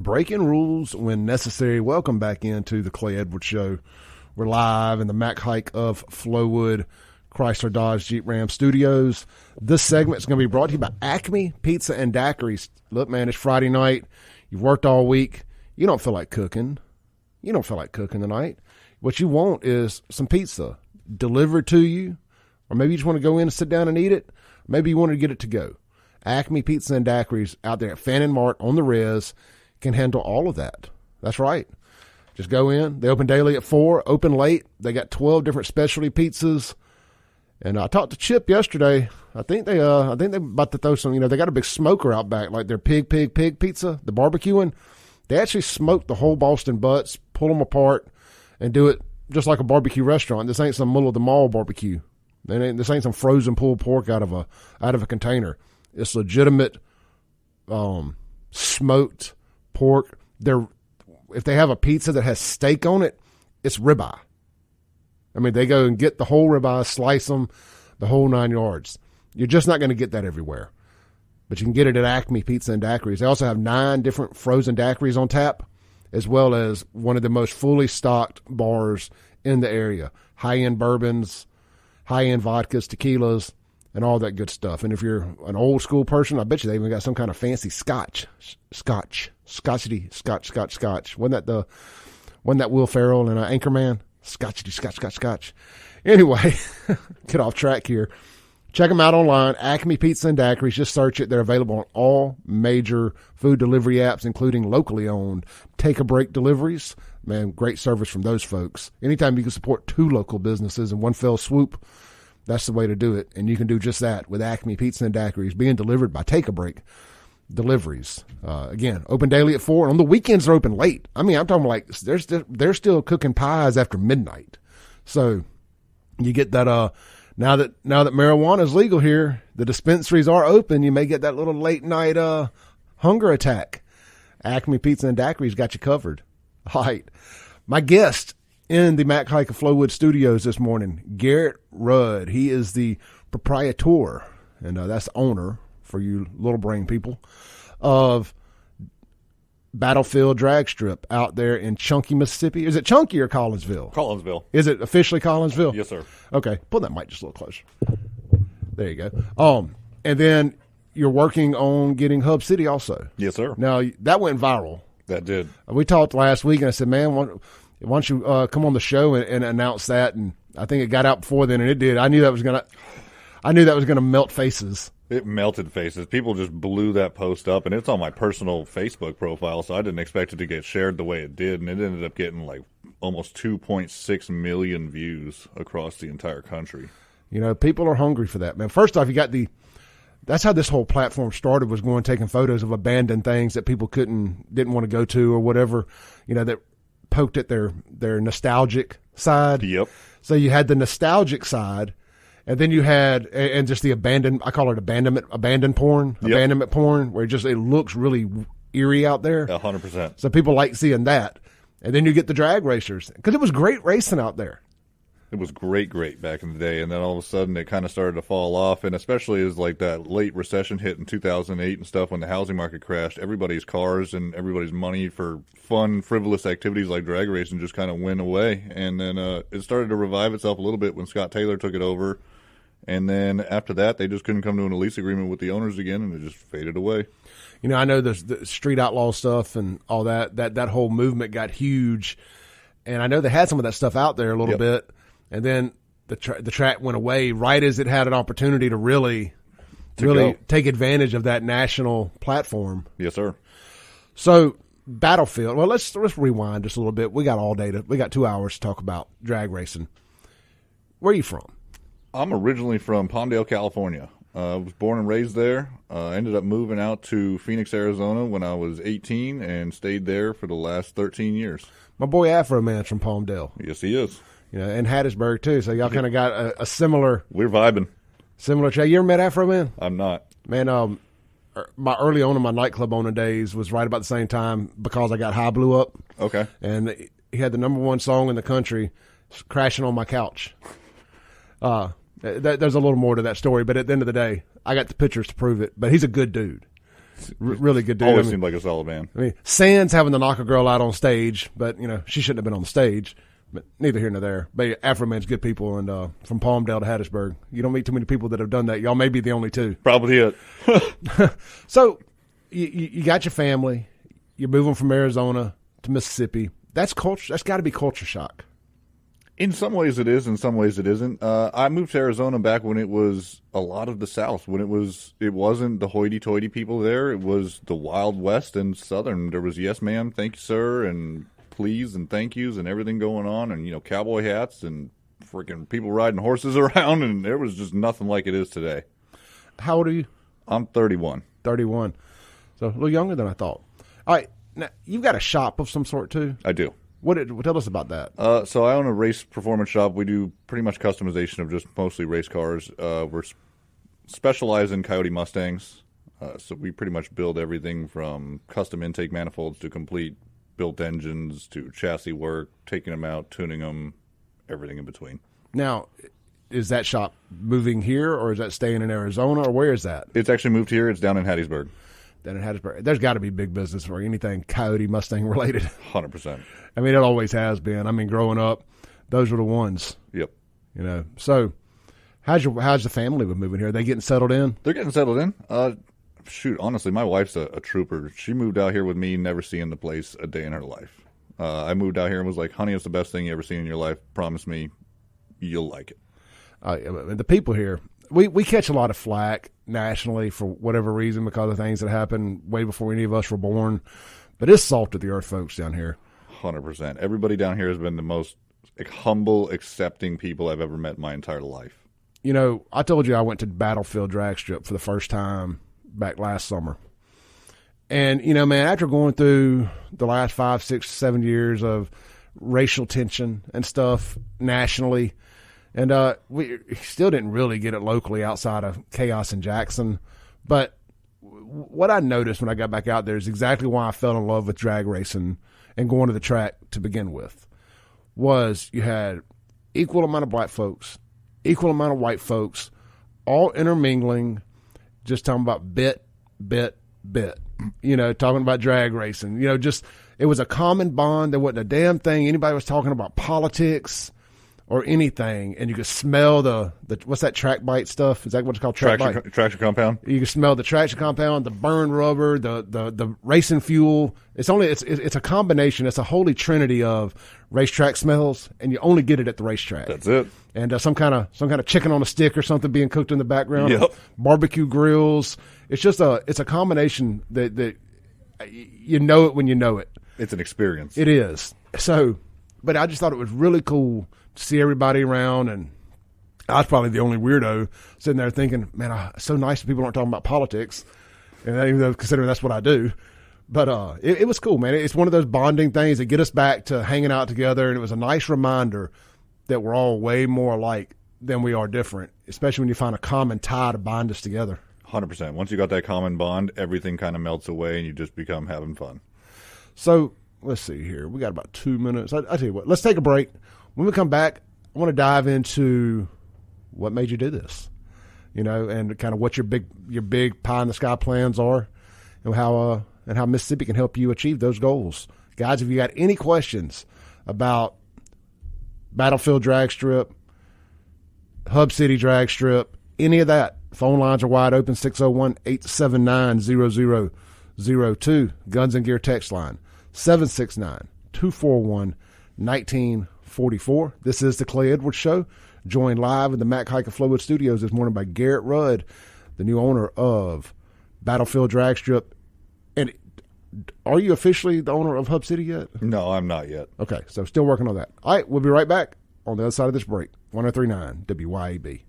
breaking rules when necessary. Welcome back into the Clay Edwards Show. We're live in the Mac Haik of Flowood Chrysler Dodge Jeep Ram Studios. This segment is going to be brought to you by Acme Pizza and Daiquiris. Look, man, it's Friday night. You've worked all week. You don't feel like cooking. You don't feel like cooking tonight. What you want is some pizza delivered to you, or maybe you just want to go in and sit down and eat it. Maybe you want to get it to go. Acme Pizza and Daiquiris out there at Fannin Mart on the Res can handle all of that. That's right. Just go in. They open daily at 4, open late. They got 12 different specialty pizzas. And I talked to Chip yesterday. I think they about to throw some, they got a big smoker out back, like their pig pizza, the barbecuing. They actually smoke the whole Boston butts, pull them apart, and do it just like a barbecue restaurant. This ain't some middle of the mall barbecue. This ain't some frozen pulled pork out of a container. It's legitimate smoked pork. If they have a pizza that has steak on it, it's ribeye. I mean, they go and get the whole ribeye, slice them, the whole 9 yards. You're just not going to get that everywhere. But you can get it at Acme Pizza and Daiquiris. They also have 9 different frozen daiquiris on tap, as well as one of the most fully stocked bars in the area. High-end bourbons, high-end vodkas, tequilas, and all that good stuff. And if you're an old school person, I bet you they even got some kind of fancy scotch. Wasn't that Will Ferrell and Anchorman? Scotch. Anyway, get off track here. Check them out online, Acme Pizza and Daiquiris. Just search it. They're available on all major food delivery apps, including locally owned Take a Break deliveries. Man, great service from those folks. Anytime you can support 2 local businesses in one fell swoop, that's the way to do it. And you can do just that with Acme Pizza and Daiquiris being delivered by Take a Break deliveries. Again, open daily at 4. On the weekends, they're open late. I mean, I'm talking like they're still cooking pies after midnight. So you get that, now that marijuana is legal here, the dispensaries are open. You may get that little late night hunger attack. Acme Pizza and Daiquiris got you covered. All right. My guest in the Mac Haik of Flowood Studios this morning, Garrett Rudd. He is the proprietor, and that's the owner, for you little brain people, of Battlefield Dragstrip out there in Chunky, Mississippi. Is it Chunky or Collinsville? Collinsville. Is it officially Collinsville? Yes, sir. Okay. Pull that mic just a little closer. There you go. And then you're working on getting Hub City also. Yes, sir. Now, that went viral. That did. We talked last week, and I said, man, why don't you come on the show and announce that? And I think it got out before then, and it did. I knew that was gonna melt faces. It melted faces. People just blew that post up, and it's on my personal Facebook profile, so I didn't expect it to get shared the way it did, and it ended up getting like almost 2.6 million views across the entire country. People are hungry for that, man. First off, you got that's how this whole platform started, was going taking photos of abandoned things that people didn't want to go to or whatever, that poked at their nostalgic side. Yep. So you had the nostalgic side, and then you had, and just the I call it abandonment porn, where it looks really eerie out there. 100%. So people like seeing that. And then you get the drag racers, because it was great racing out there. It was great back in the day, and then all of a sudden it kind of started to fall off, and especially as like that late recession hit in 2008 and stuff, when the housing market crashed, everybody's cars and everybody's money for fun, frivolous activities like drag racing just kind of went away. And then it started to revive itself a little bit when Scott Taylor took it over, and then after that they just couldn't come to an lease agreement with the owners again, and it just faded away. I know the street outlaw stuff and all that whole movement got huge, and I know they had some of that stuff out there a little bit. And then the track went away right as it had an opportunity to really take advantage of that national platform. Yes, sir. So Battlefield. Well, let's rewind just a little bit. We got all day. We got 2 hours to talk about drag racing. Where are you from? I'm originally from Palmdale, California. I was born and raised there. Ended up moving out to Phoenix, Arizona when I was 18 and stayed there for the last 13 years. My boy Afro Man's from Palmdale. Yes, he is. And Hattiesburg, too. So y'all kind of got a similar... We're vibing. Similar track. You ever met Afro Man? I'm not. Man, my early on in my nightclub owner days was right about the same time Because I Got High blew up. Okay. And he had the #1 song in the country, Crashing on My Couch. There's a little more to that story, but at the end of the day, I got the pictures to prove it. But he's a good dude. Really good dude. Always seemed like a solid man. I mean, sans having to knock a girl out on stage, but she shouldn't have been on the stage. But neither here nor there. But Afro Man's good people, and from Palmdale to Hattiesburg, you don't meet too many people that have done that. Y'all may be the only two. Probably it. So you got your family. You're moving from Arizona to Mississippi. That's culture. That's got to be culture shock. In some ways it is, in some ways it isn't. I moved to Arizona back when it was a lot of the South. When it wasn't the hoity-toity people there. It was the Wild West and Southern. There was yes, ma'am, thank you, sir, and please and thank yous and everything going on, and cowboy hats and freaking people riding horses around, and there was just nothing like it is today. How old are you? I'm 31. 31. So a little younger than I thought. All right, now you've got a shop of some sort too. I do. Tell us about that. So I own a race performance shop. We do pretty much customization of just mostly race cars. We're specialized in Coyote Mustangs. So we pretty much build everything from custom intake manifolds to complete built engines to chassis work, taking them out, tuning them, everything in between. Now, is that shop moving here, or is that staying in Arizona, or where is that? It's actually moved here. It's down in Hattiesburg. There's got to be big business for anything Coyote Mustang related. 100%. I mean, it always has been. I mean, growing up, those were the ones. Yep. So how's the family with moving here? Are they getting settled in? They're getting settled in. Honestly, my wife's a trooper. She moved out here with me, never seeing the place a day in her life. I moved out here and was like, honey, it's the best thing you ever seen in your life. Promise me you'll like it. The people here, we catch a lot of flack nationally for whatever reason because of things that happened way before any of us were born. But it's salt of the earth folks down here. 100%. Everybody down here has been the most humble, accepting people I've ever met in my entire life. I told you I went to Battlefield Dragstrip for the first time back last summer. And, man, after going through the last 5, 6, 7 years of racial tension and stuff nationally, and we still didn't really get it locally outside of chaos in Jackson. But what I noticed when I got back out there is exactly why I fell in love with drag racing and going to the track to begin with, was you had equal amount of black folks, equal amount of white folks, all intermingling, just talking about bit, talking about drag racing. It was a common bond. There wasn't a damn thing anybody was talking about politics or anything, and you could smell the what's that track bite stuff? Is that what it's called? Traction compound. You can smell the traction compound, the burn rubber, the racing fuel. It's a combination. It's a holy trinity of racetrack smells, and you only get it at the racetrack. That's it. And some kind of chicken on a stick or something being cooked in the background. Yep. Barbecue grills. It's a combination that you know it when you know it. It's an experience. It is. So, but I just thought it was really cool to see everybody around, and I was probably the only weirdo sitting there thinking, man, it's so nice that people aren't talking about politics, and even though considering that's what I do. But it was cool, man. It's one of those bonding things that get us back to hanging out together, and it was a nice reminder that we're all way more alike than we are different, especially when you find a common tie to bind us together. 100%. Once you got that common bond, everything kind of melts away, and you just become having fun. So let's see here. We got about 2 minutes. I tell you what, let's take a break. When we come back, I want to dive into what made you do this, and kind of what your big pie in the sky plans are, and how Mississippi can help you achieve those goals. Guys, if you got any questions about Battlefield Dragstrip, Hub City Dragstrip, any of that, phone lines are wide open, 601-879-0002. Guns and Gear text line, 769-241-1944. This is the Clay Edwards Show, joined live in the Mac Haik of Flowood Studios this morning by Garrett Rudd, the new owner of Battlefield Dragstrip. And are you officially the owner of Hub City yet? No, I'm not yet. Okay, so still working on that. All right, we'll be right back on the other side of this break. 103.9 WYAB.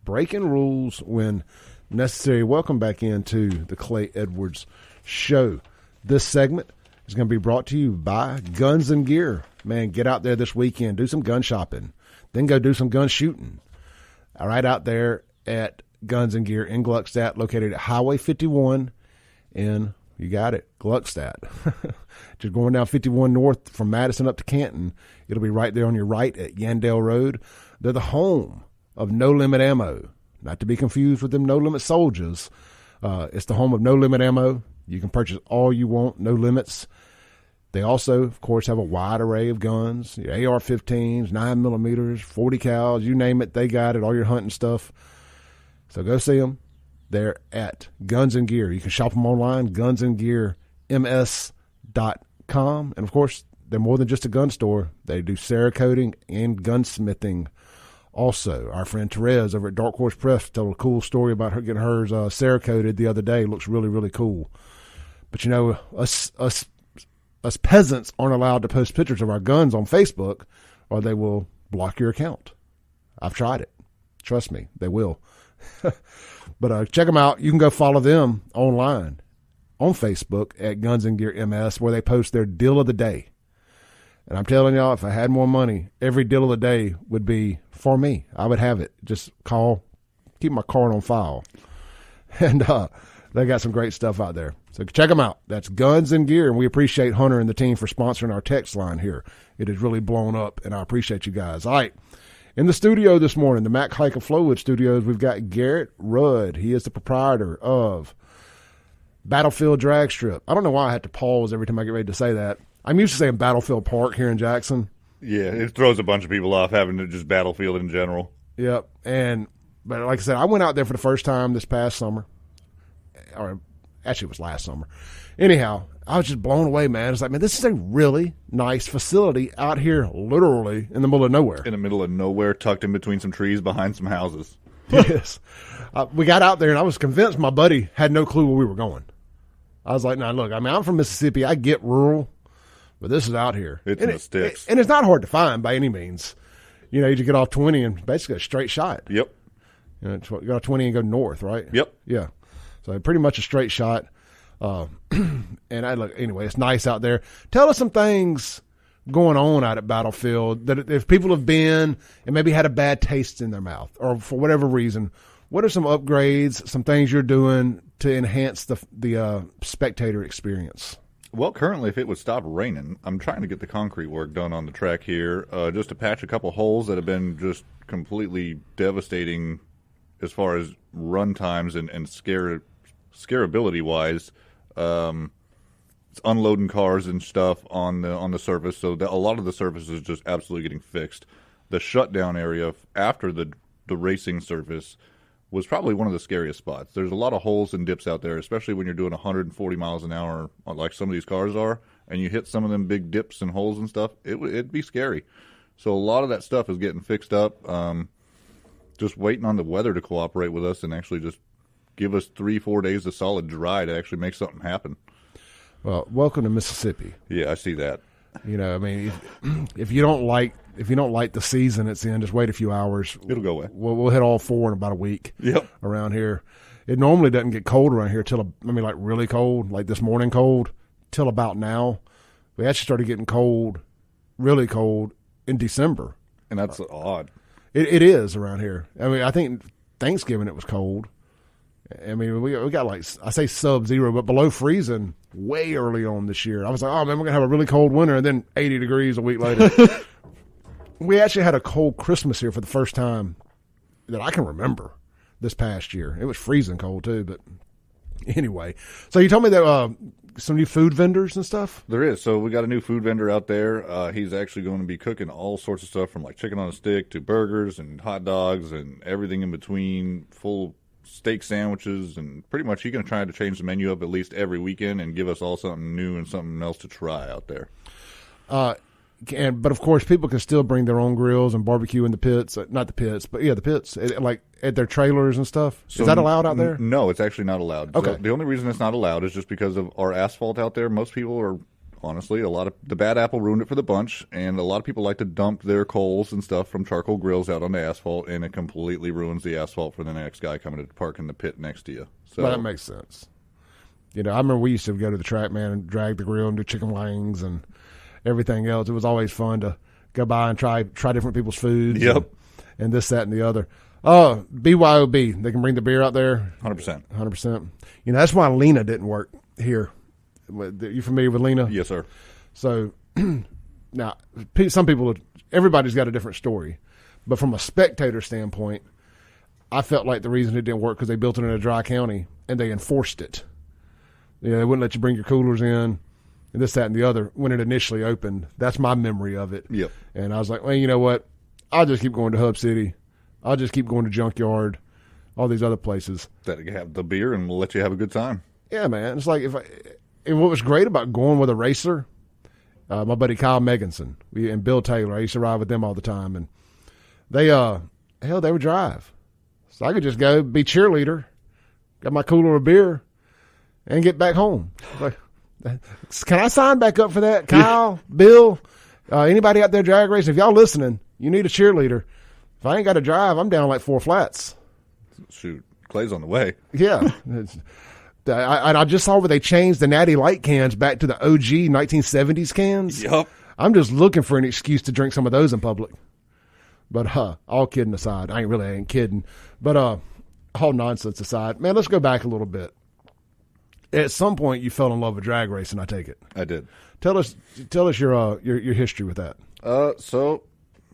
Breaking rules when necessary. Welcome back into the Clay Edwards Show. This segment is going to be brought to you by Guns and Gear. Man, get out there this weekend, do some gun shopping, then go do some gun shooting. All right, out there at Guns and Gear in Gluckstadt, located at Highway 51 in, you got it, Gluckstadt. Just going down 51 north from Madison up to Canton. It'll be right there on your right at Yandell Road. They're the home of No Limit Ammo, not to be confused with them No Limit Soldiers. It's the home of No Limit Ammo. You can purchase all you want, no limits. They also, of course, have a wide array of guns, your AR-15s, 9mm, 40 cals, you name it, they got it, all your hunting stuff. So go see them. They're at Guns and Gear. You can shop them online, gunsandgearms.com. And, of course, they're more than just a gun store. They do Cerakoting and gunsmithing. Also, our friend Therese over at Dark Horse Press told a cool story about her getting hers Cerakoted the other day. It looks really, really cool. But, you know, us peasants aren't allowed to post pictures of our guns on Facebook or they will block your account. I've tried it. Trust me, they will. But check them out. You can go follow them online on Facebook at Guns and Gear MS, where they post their deal of the day. And I'm telling y'all, if I had more money, every deal of the day would be for me. I would have it. Just call, keep my card on file. And they got some great stuff out there. So check them out. That's Guns and Gear, and we appreciate Hunter and the team for sponsoring our text line here. It has really blown up, and I appreciate you guys. All right. In the studio this morning, the Mac Haik of Flowood Studios, we've got Garrett Rudd. He is the proprietor of Battlefield Dragstrip. I don't know why I had to pause every time I get ready to say that. I'm used to saying Battlefield Park here in Jackson. Yeah, it throws a bunch of people off having to just Battlefield in general. Yep. But like I said, I went out there for the first time this past summer. Or actually, it was last summer. Anyhow, I was just blown away, man. It's like, man, this is a really nice facility out here, literally in the middle of nowhere. In the middle of nowhere, tucked in between some trees behind some houses. Yes. We got out there, and I was convinced my buddy had no clue where we were going. I was like, nah, look, I mean, I'm from Mississippi. I get rural, but this is out here. It's in the sticks. And it's not hard to find by any means. You know, you just get off 20 and basically a straight shot. Yep. You know, you got off 20 and go north, right? Yep. Yeah. So pretty much a straight shot. And I look, anyway, it's nice out there. Tell us some things going on out at Battlefield that if people have been and maybe had a bad taste in their mouth or for whatever reason, what are some upgrades, some things you're doing to enhance the spectator experience? Well, currently, if it would stop raining, I'm trying to get the concrete work done on the track here, just to patch a couple holes that have been just completely devastating as far as run times and scarability-wise. It's unloading cars and stuff on the surface, so a lot of the surface is just absolutely getting fixed. The shutdown area after the racing surface was probably one of the scariest spots. There's a lot of holes and dips out there, especially when you're doing 140 miles an hour like some of these cars are, and you hit some of them big dips and holes and stuff, it'd be scary. So a lot of that stuff is getting fixed up. Just waiting on the weather to cooperate with us and actually just give us 3-4 days of solid dry to actually make something happen. Well, welcome to Mississippi. Yeah, I see that. You know, I mean, if you don't like the season it's in, just wait a few hours. It'll go away. We'll hit all 4 in about a week. Yep. Around here. It normally doesn't get cold around here till, like really cold, like this morning cold, till about now. We actually started getting cold, really cold, in December. And that's odd. It is around here. I mean, I think Thanksgiving it was cold. I mean, we got like, I say sub-zero, but below freezing way early on this year. I was like, oh, man, we're going to have a really cold winter, and then 80 degrees a week later. We actually had a cold Christmas here for the first time that I can remember this past year. It was freezing cold, too, but anyway. So you told me that some new food vendors and stuff? There is. So we got a new food vendor out there. He's actually going to be cooking all sorts of stuff from like chicken on a stick to burgers and hot dogs and everything in between, full steak sandwiches, and pretty much he's going to try to change the menu up at least every weekend and give us all something new and something else to try out there. But of course, people can still bring their own grills and barbecue in the pits. Not the pits, but yeah, the pits, like at their trailers and stuff. So is that allowed out there? No, it's actually not allowed. Okay. So the only reason it's not allowed is just because of our asphalt out there. Most people are, honestly, the bad apple ruined it for the bunch, and a lot of people like to dump their coals and stuff from charcoal grills out on the asphalt, and it completely ruins the asphalt for the next guy coming to park in the pit next to you. So well, that makes sense. You know, I remember we used to go to the track, man, and drag the grill and do chicken wings and everything else. It was always fun to go by and try different people's foods. Yep. And this, that, and the other. BYOB, they can bring the beer out there. 100%. 100%. You know, that's why Lena didn't work here. You familiar with Lena? Yes, sir. So now, some people, everybody's got a different story. But from a spectator standpoint, I felt like the reason it didn't work because they built it in a dry county. and they enforced it. You know, they wouldn't let you bring your coolers in, and this, that, and the other when it initially opened. That's my memory of it. Yep. And I was like, well, you know what? I'll just keep going to Hub City. I'll just keep going to Junkyard, all these other places. That you have the beer and we'll let you have a good time. Yeah, man. It's like and what was great about going with a racer, my buddy Kyle Meganson and Bill Taylor, I used to ride with them all the time, and they would drive. So I could just go be cheerleader, got my cooler of beer, and get back home. Like, can I sign back up for that? Kyle, Bill, anybody out there drag racing, if y'all listening, you need a cheerleader. If I ain't got to drive, I'm down like 4 flats. Shoot, Clay's on the way. Yeah. I just saw where they changed the Natty Light cans back to the OG 1970s cans. Yep. I'm just looking for an excuse to drink some of those in public. But all kidding aside, I ain't kidding. But all nonsense aside, man, let's go back a little bit. At some point, you fell in love with drag racing, I take it. I did. Tell us your history with that. So,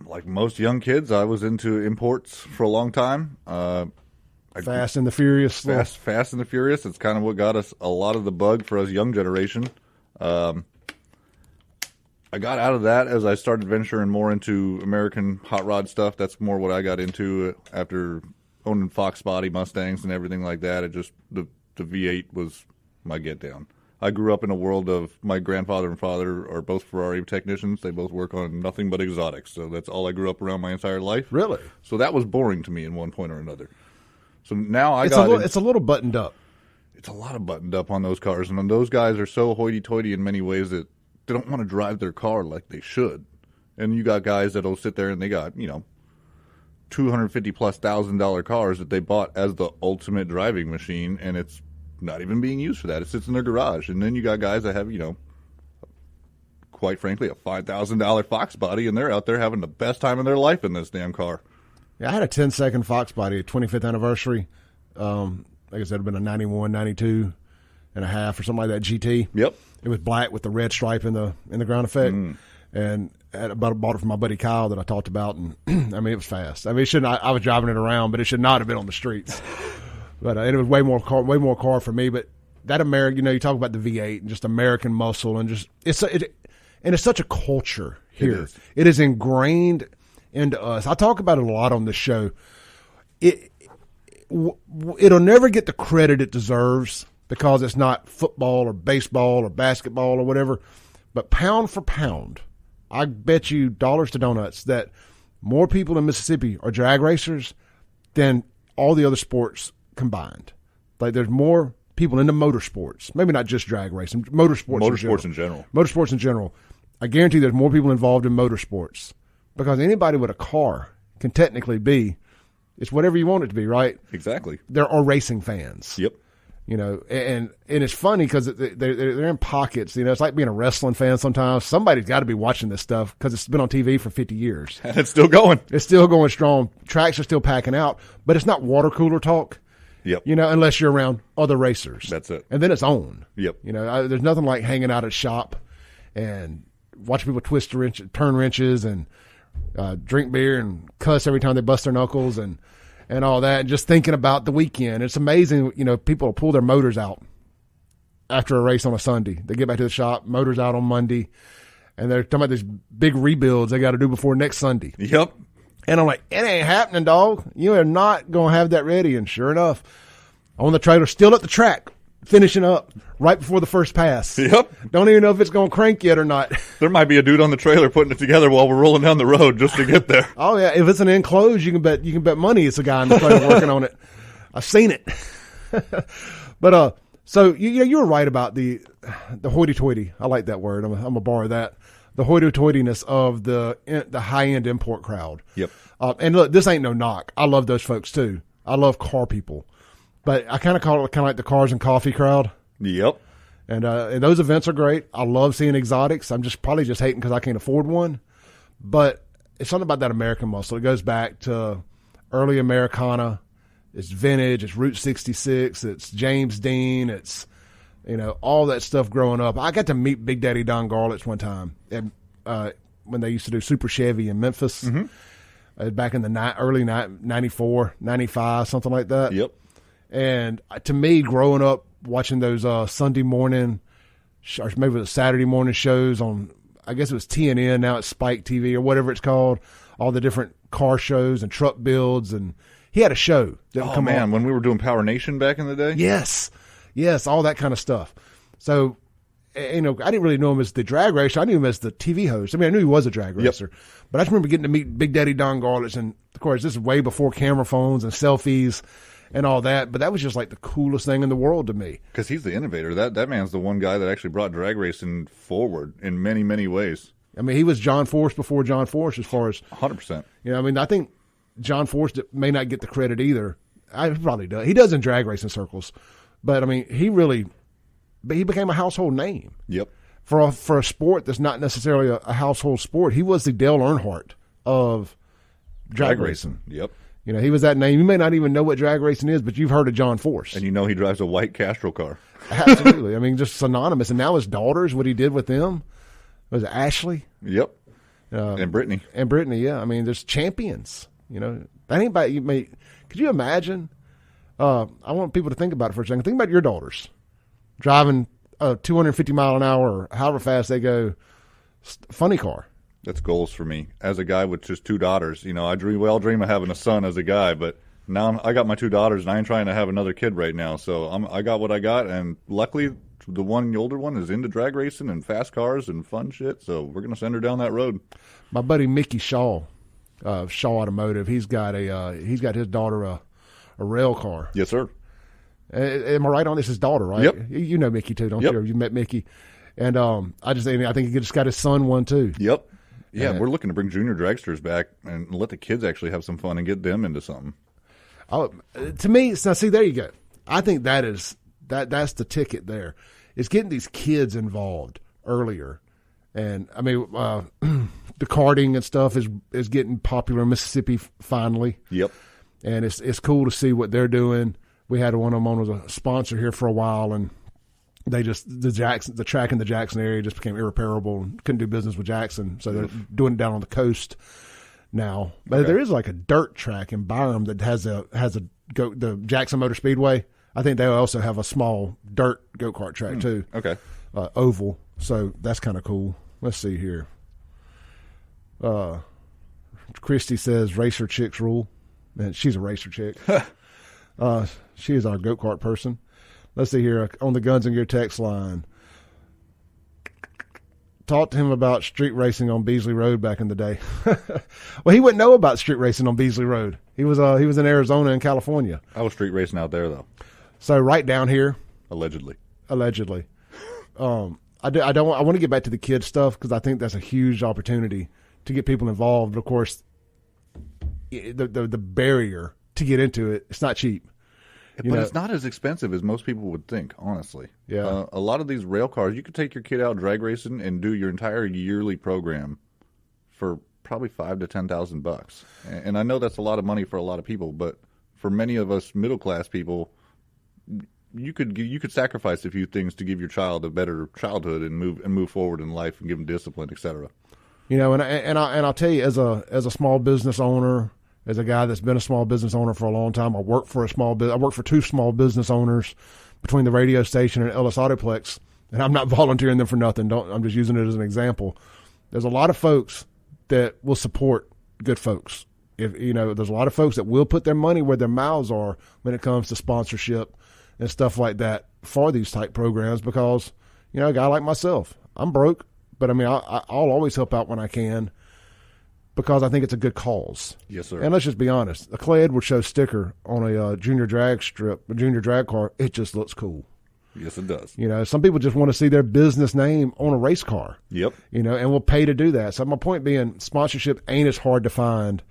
like most young kids, I was into imports for a long time. Fast and the Furious. Fast and the Furious. It's kind of what got us a lot of the bug for us young generation. I got out of that as I started venturing more into American hot rod stuff. That's more what I got into after owning Fox Body Mustangs and everything like that. It just the V8 was my get down. I grew up in a world of my grandfather and father are both Ferrari technicians. They both work on nothing but exotics. So that's all I grew up around my entire life. Really? So that was boring to me in one point or another. So now it's a little buttoned up. It's a lot of buttoned up on those cars, and those guys are so hoity-toity in many ways that they don't want to drive their car like they should. And you got guys that'll sit there and they got $250,000+ cars that they bought as the ultimate driving machine, and it's not even being used for that. It sits in their garage. And then you got guys that have quite frankly a $5,000 Fox Body, and they're out there having the best time of their life in this damn car. Yeah, I had a 10-second Fox Body at 25th anniversary. Like I said, it had been a 91, 92 and a half or something like that GT. Yep. It was black with the red stripe in the ground effect. And I bought it from my buddy Kyle that I talked about. And I mean, it was fast. I mean, I was driving it around, but it should not have been on the streets. But it was way more car for me. But that American, you talk about the V8 and just American muscle and just it's such a culture here. It is ingrained into us. I talk about it a lot on this show. It'll never get the credit it deserves because it's not football or baseball or basketball or whatever. But pound for pound, I bet you dollars to donuts that more people in Mississippi are drag racers than all the other sports combined. Like there's more people into motorsports, maybe not just drag racing, motorsports in general. Motorsports in general. I guarantee there's more people involved in motorsports because anybody with a car can technically be, it's whatever you want it to be, right? Exactly. There are racing fans. Yep. And it's funny because they're in pockets. It's like being a wrestling fan sometimes. Somebody's got to be watching this stuff because it's been on TV for 50 years. And it's still going. It's still going strong. Tracks are still packing out, but it's not water cooler talk. Yep. Unless you're around other racers. That's it. And then it's on. Yep. There's nothing like hanging out at shop and watching people turn wrenches and drink beer and cuss every time they bust their knuckles and all that, and just thinking about the weekend. It's amazing, people will pull their motors out after a race on a Sunday. They get back to the shop, motors out on Monday, and they're talking about these big rebuilds they got to do before next Sunday. Yep. And I'm like, it ain't happening, dog. You are not going to have that ready. And sure enough, on the trailer, still at the track, finishing up right before the first pass. Yep. Don't even know if it's going to crank yet or not. There might be a dude on the trailer putting it together while we're rolling down the road just to get there. Oh yeah, if it's an enclosed, you can bet money it's a guy in the trailer working on it. I've seen it. But so you were right about the hoity-toity. I like that word. I'm gonna borrow that. The hoity-toityness of the high-end import crowd. Yep. And look, this ain't no knock. I love those folks too. I love car people. But I kind of call it like the cars and coffee crowd. Yep. And those events are great. I love seeing exotics. I'm probably just hating because I can't afford one. But it's something about that American muscle. It goes back to early Americana. It's vintage. It's Route 66. It's James Dean. It's, all that stuff growing up. I got to meet Big Daddy Don Garlitz one time when they used to do Super Chevy in Memphis. Mm-hmm. Back in the early 94, 95, something like that. Yep. And to me, growing up watching those Sunday morning, or maybe it was Saturday morning shows on, I guess it was TNN, now it's Spike TV or whatever it's called, all the different car shows and truck builds, and he had a show that would come on. When we were doing Power Nation back in the day? Yes, all that kind of stuff. So, I didn't really know him as the drag racer. I knew him as the TV host. I mean, I knew he was a drag racer. But I just remember getting to meet Big Daddy Don Garlits, and, of course, this is way before camera phones and selfies and all that. But that was just like the coolest thing in the world to me. Because he's the innovator. That man's the one guy that actually brought drag racing forward in many, many ways. I mean, he was John Force before John Force as far as 100%. I think John Force may not get the credit either. He probably does. He does in drag racing circles. But, I mean, he became a household name. Yep. For a sport that's not necessarily a household sport. He was the Dale Earnhardt of drag racing. Yep. He was that name. You may not even know what drag racing is, but you've heard of John Force. And he drives a white Castrol car. Absolutely. I mean, just synonymous. And now his daughters, what he did with them, was it Ashley? Yep. And Brittany. Yeah. I mean, there's champions. That ain't about you. Could you imagine? I want people to think about it for a second. Think about your daughters driving a 250 mile an hour or however fast they go, funny car. That's goals for me. As a guy with just 2 daughters, I dream of having a son as a guy, but now I got my 2 daughters and I ain't trying to have another kid right now. So I got what I got, and luckily the older one is into drag racing and fast cars and fun shit. So we're gonna send her down that road. My buddy Mickey Shaw, Shaw Automotive, he's got his daughter a rail car. Yes, sir. Am I right on this? His daughter, right? Yep. You know Mickey too, don't yep. you? You met Mickey, and I think he just got his son one too. Yep. Yeah, we're looking to bring junior dragsters back and let the kids actually have some fun and get them into something. To me, now see, there you go. I think that's the ticket there. It's getting these kids involved earlier, and I mean the karting and stuff is getting popular in Mississippi finally. Yep. And it's cool to see what they're doing. We had one of them on as a sponsor here for a while, and they the track in the Jackson area just became irreparable and couldn't do business with Jackson, so they're doing it down on the coast now. But there is like a dirt track in Byram that has the Jackson Motor Speedway. I think they also have a small dirt go-kart track too. Okay. Oval. So that's kind of cool. Let's see here. Christy says racer chicks rule. And she's a racer chick. She is our go-kart person. Let's see here on the Guns and Gear text line. Talk to him about street racing on Beasley Road back in the day. Well, he wouldn't know about street racing on Beasley Road. He was in Arizona and California. I was street racing out there though. So right down here. Allegedly. I want to get back to the kids stuff because I think that's a huge opportunity to get people involved. Of course, the barrier to get into it, it's not cheap. But it's not as expensive as most people would think, honestly. Yeah. A lot of these rail cars, you could take your kid out drag racing and do your entire yearly program for probably $5,000 to $10,000. And I know that's a lot of money for a lot of people, but for many of us middle class people, you could sacrifice a few things to give your child a better childhood and move forward in life and give them discipline, etc. And I'll tell you, as a small business owner, as a guy that's been a small business owner for a long time, I work for 2 small business owners between the radio station and Ellis Autoplex, and I'm not volunteering them for nothing. I'm just using it as an example. There's a lot of folks that will support good folks. There's a lot of folks that will put their money where their mouths are when it comes to sponsorship and stuff like that for these type programs because, a guy like myself, I'm broke, but I mean, I'll always help out when I can. Because I think it's a good cause. Yes, sir. And let's just be honest. A Clay Edwards Show sticker on a junior drag strip, a junior drag car, it just looks cool. Yes, it does. Some people just want to see their business name on a race car. Yep. And will pay to do that. So my point being, sponsorship ain't as hard to find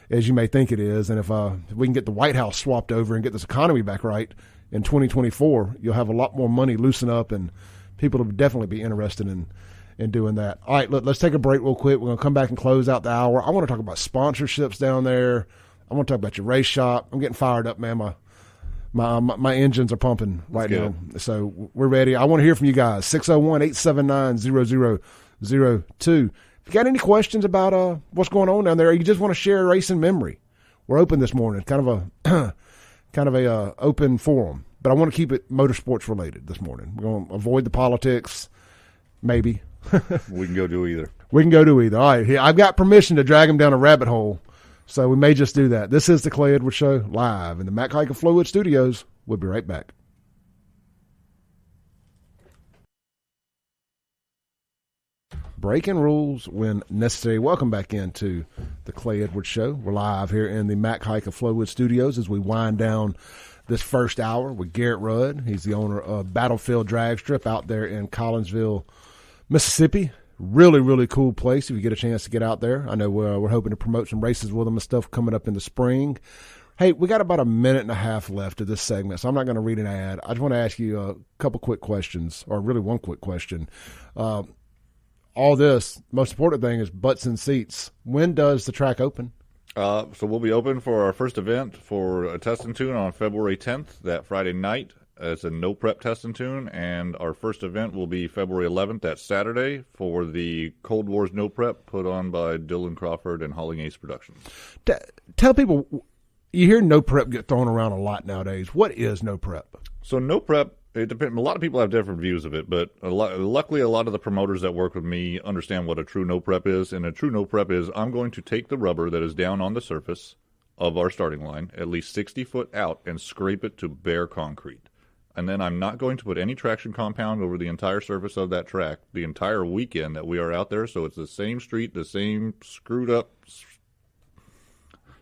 as you may think it is. And if we can get the White House swapped over and get this economy back right in 2024, you'll have a lot more money loosen up and people will definitely be interested in doing that. All right, let's take a break real quick. We're going to come back and close out the hour. I want to talk about sponsorships down there. I want to talk about your race shop. I'm getting fired up, man. My engines are pumping right now. So we're ready. I want to hear from you guys. 601-879-0002. If you got any questions about what's going on down there, or you just want to share a racing memory, we're open this morning. Kind kind of a open forum. But I want to keep it motorsports related this morning. We're going to avoid the politics, maybe. We can go do either. We can go do either. All right, I've got permission to drag him down a rabbit hole, so we may just do that. This is the Clay Edwards Show live in the Mac Haik of Flowood Studios. We'll be right back. Breaking rules when necessary. Welcome back into the Clay Edwards Show. We're live here in the Mac Haik of Flowood Studios as we wind down this first hour with Garrett Rudd. He's the owner of Battlefield Dragstrip out there in Collinsville, Mississippi. Really, really cool place if you get a chance to get out there. I know we're hoping to promote some races with them and stuff coming up in the spring. Hey, we got about a minute and a half left of this segment, so I'm not going to read an ad. I just want to ask you a couple quick questions, or really one quick question. All this, most important thing is butts and seats. When does the track open? So we'll be open for our first event for a test and tune on February 10th, that Friday night. It's a no prep test and tune, and our first event will be February 11th, that Saturday, for the Cold Wars no prep put on by Dylan Crawford and Hauling Ace Productions. Tell people, you hear no prep get thrown around a lot nowadays. What is no prep? So no prep, it depends. A lot of people have different views of it, but luckily a lot of the promoters that work with me understand what a true no prep is. And a true no prep is I'm going to take the rubber that is down on the surface of our starting line, at least 60 foot out, and scrape it to bare concrete. And then I'm not going to put any traction compound over the entire surface of that track the entire weekend that we are out there. So it's the same street, the same screwed up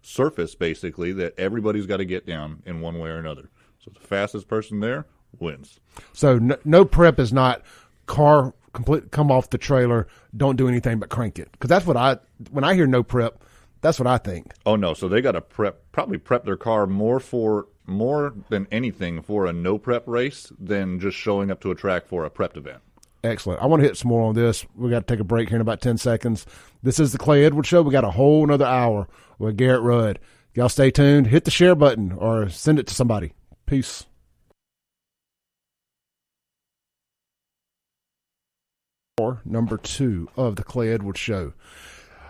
surface, basically, that everybody's got to get down in one way or another. So the fastest person there wins. So no prep is not car come off the trailer, don't do anything but crank it. Because that's what when I hear no prep, that's what I think. Oh no, so they got to probably prep their car more than anything for a no prep race than just showing up to a track for a prepped event. Excellent. I want to hit some more on this. We got to take a break here in about 10 seconds. This is the Clay Edwards Show. We got a whole another hour with Garrett Rudd. Y'all stay tuned. Hit the share button or send it to somebody. Peace. Number 2 of the Clay Edwards Show.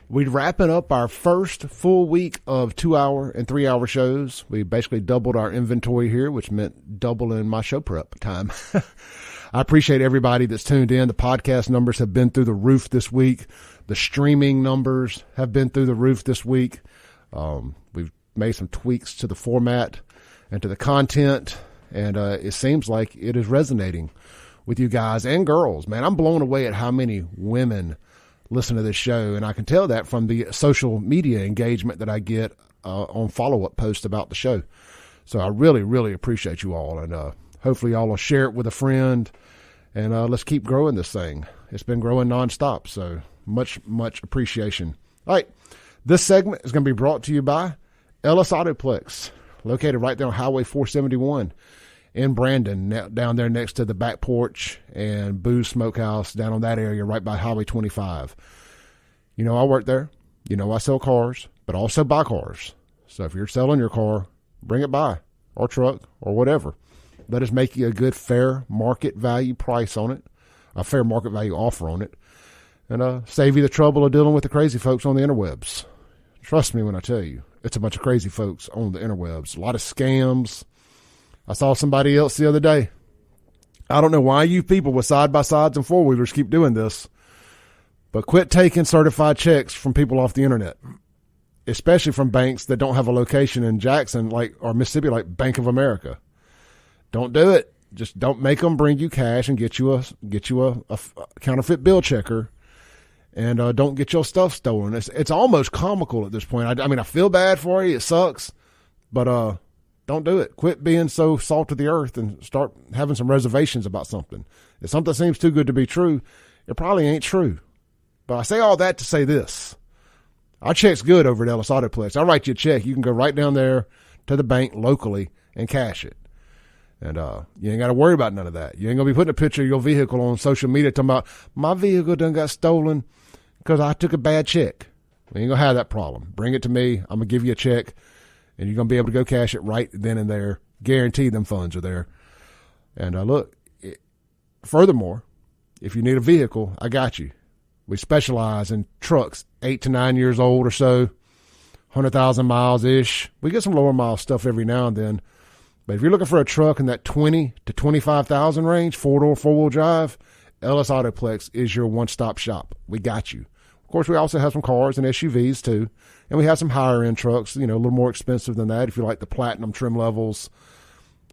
We're wrapping up our first full week of 2-hour and 3-hour shows. We basically doubled our inventory here, which meant doubling my show prep time. I appreciate everybody that's tuned in. The podcast numbers have been through the roof this week. The streaming numbers have been through the roof this week. We've made some tweaks to the format and to the content, and it seems like it is resonating with you guys and girls. Man, I'm blown away at how many women listen to this show, and I can tell that from the social media engagement that I get on follow-up posts about the show. So I really, really appreciate you all, and hopefully y'all will share it with a friend, and let's keep growing this thing. It's been growing nonstop, so much, much appreciation. All right, this segment is going to be brought to you by Ellis Autoplex, located right there on Highway 471 in Brandon, down there next to the Back Porch and Booze Smokehouse, down on that area right by Highway 25. You know, I work there. You know, I sell cars, but also buy cars. So if you're selling your car, bring it by, or truck, or whatever. Let us make you a good, fair market value price on it, a fair market value offer on it, and save you the trouble of dealing with the crazy folks on the interwebs. Trust me when I tell you, it's a bunch of crazy folks on the interwebs. A lot of scams. I saw somebody else the other day. I don't know why you people with side-by-sides and four-wheelers keep doing this, but quit taking certified checks from people off the internet, especially from banks that don't have a location in Jackson or Mississippi, like Bank of America. Don't do it. Just don't make them bring you cash and get you a counterfeit bill checker, and don't get your stuff stolen. It's almost comical at this point. I mean, I feel bad for you. It sucks, but don't do it. Quit being so salt of the earth and start having some reservations about something. If something seems too good to be true, it probably ain't true. But I say all that to say this. Our check's good over at Ellis Autoplex. I'll write you a check. You can go right down there to the bank locally and cash it. And you ain't got to worry about none of that. You ain't going to be putting a picture of your vehicle on social media talking about, my vehicle done got stolen because I took a bad check. We ain't going to have that problem. Bring it to me. I'm going to give you a check. And you're going to be able to go cash it right then and there. Guarantee them funds are there. And look, furthermore, if you need a vehicle, I got you. We specialize in trucks 8 to 9 years old or so, 100,000 miles-ish. We get some lower mile stuff every now and then. But if you're looking for a truck in that 20 to 25,000 range, four-door, four-wheel drive, Ellis Autoplex is your one-stop shop. We got you. Of course, we also have some cars and SUVs too, and we have some higher-end trucks, a little more expensive than that if you like the platinum trim levels,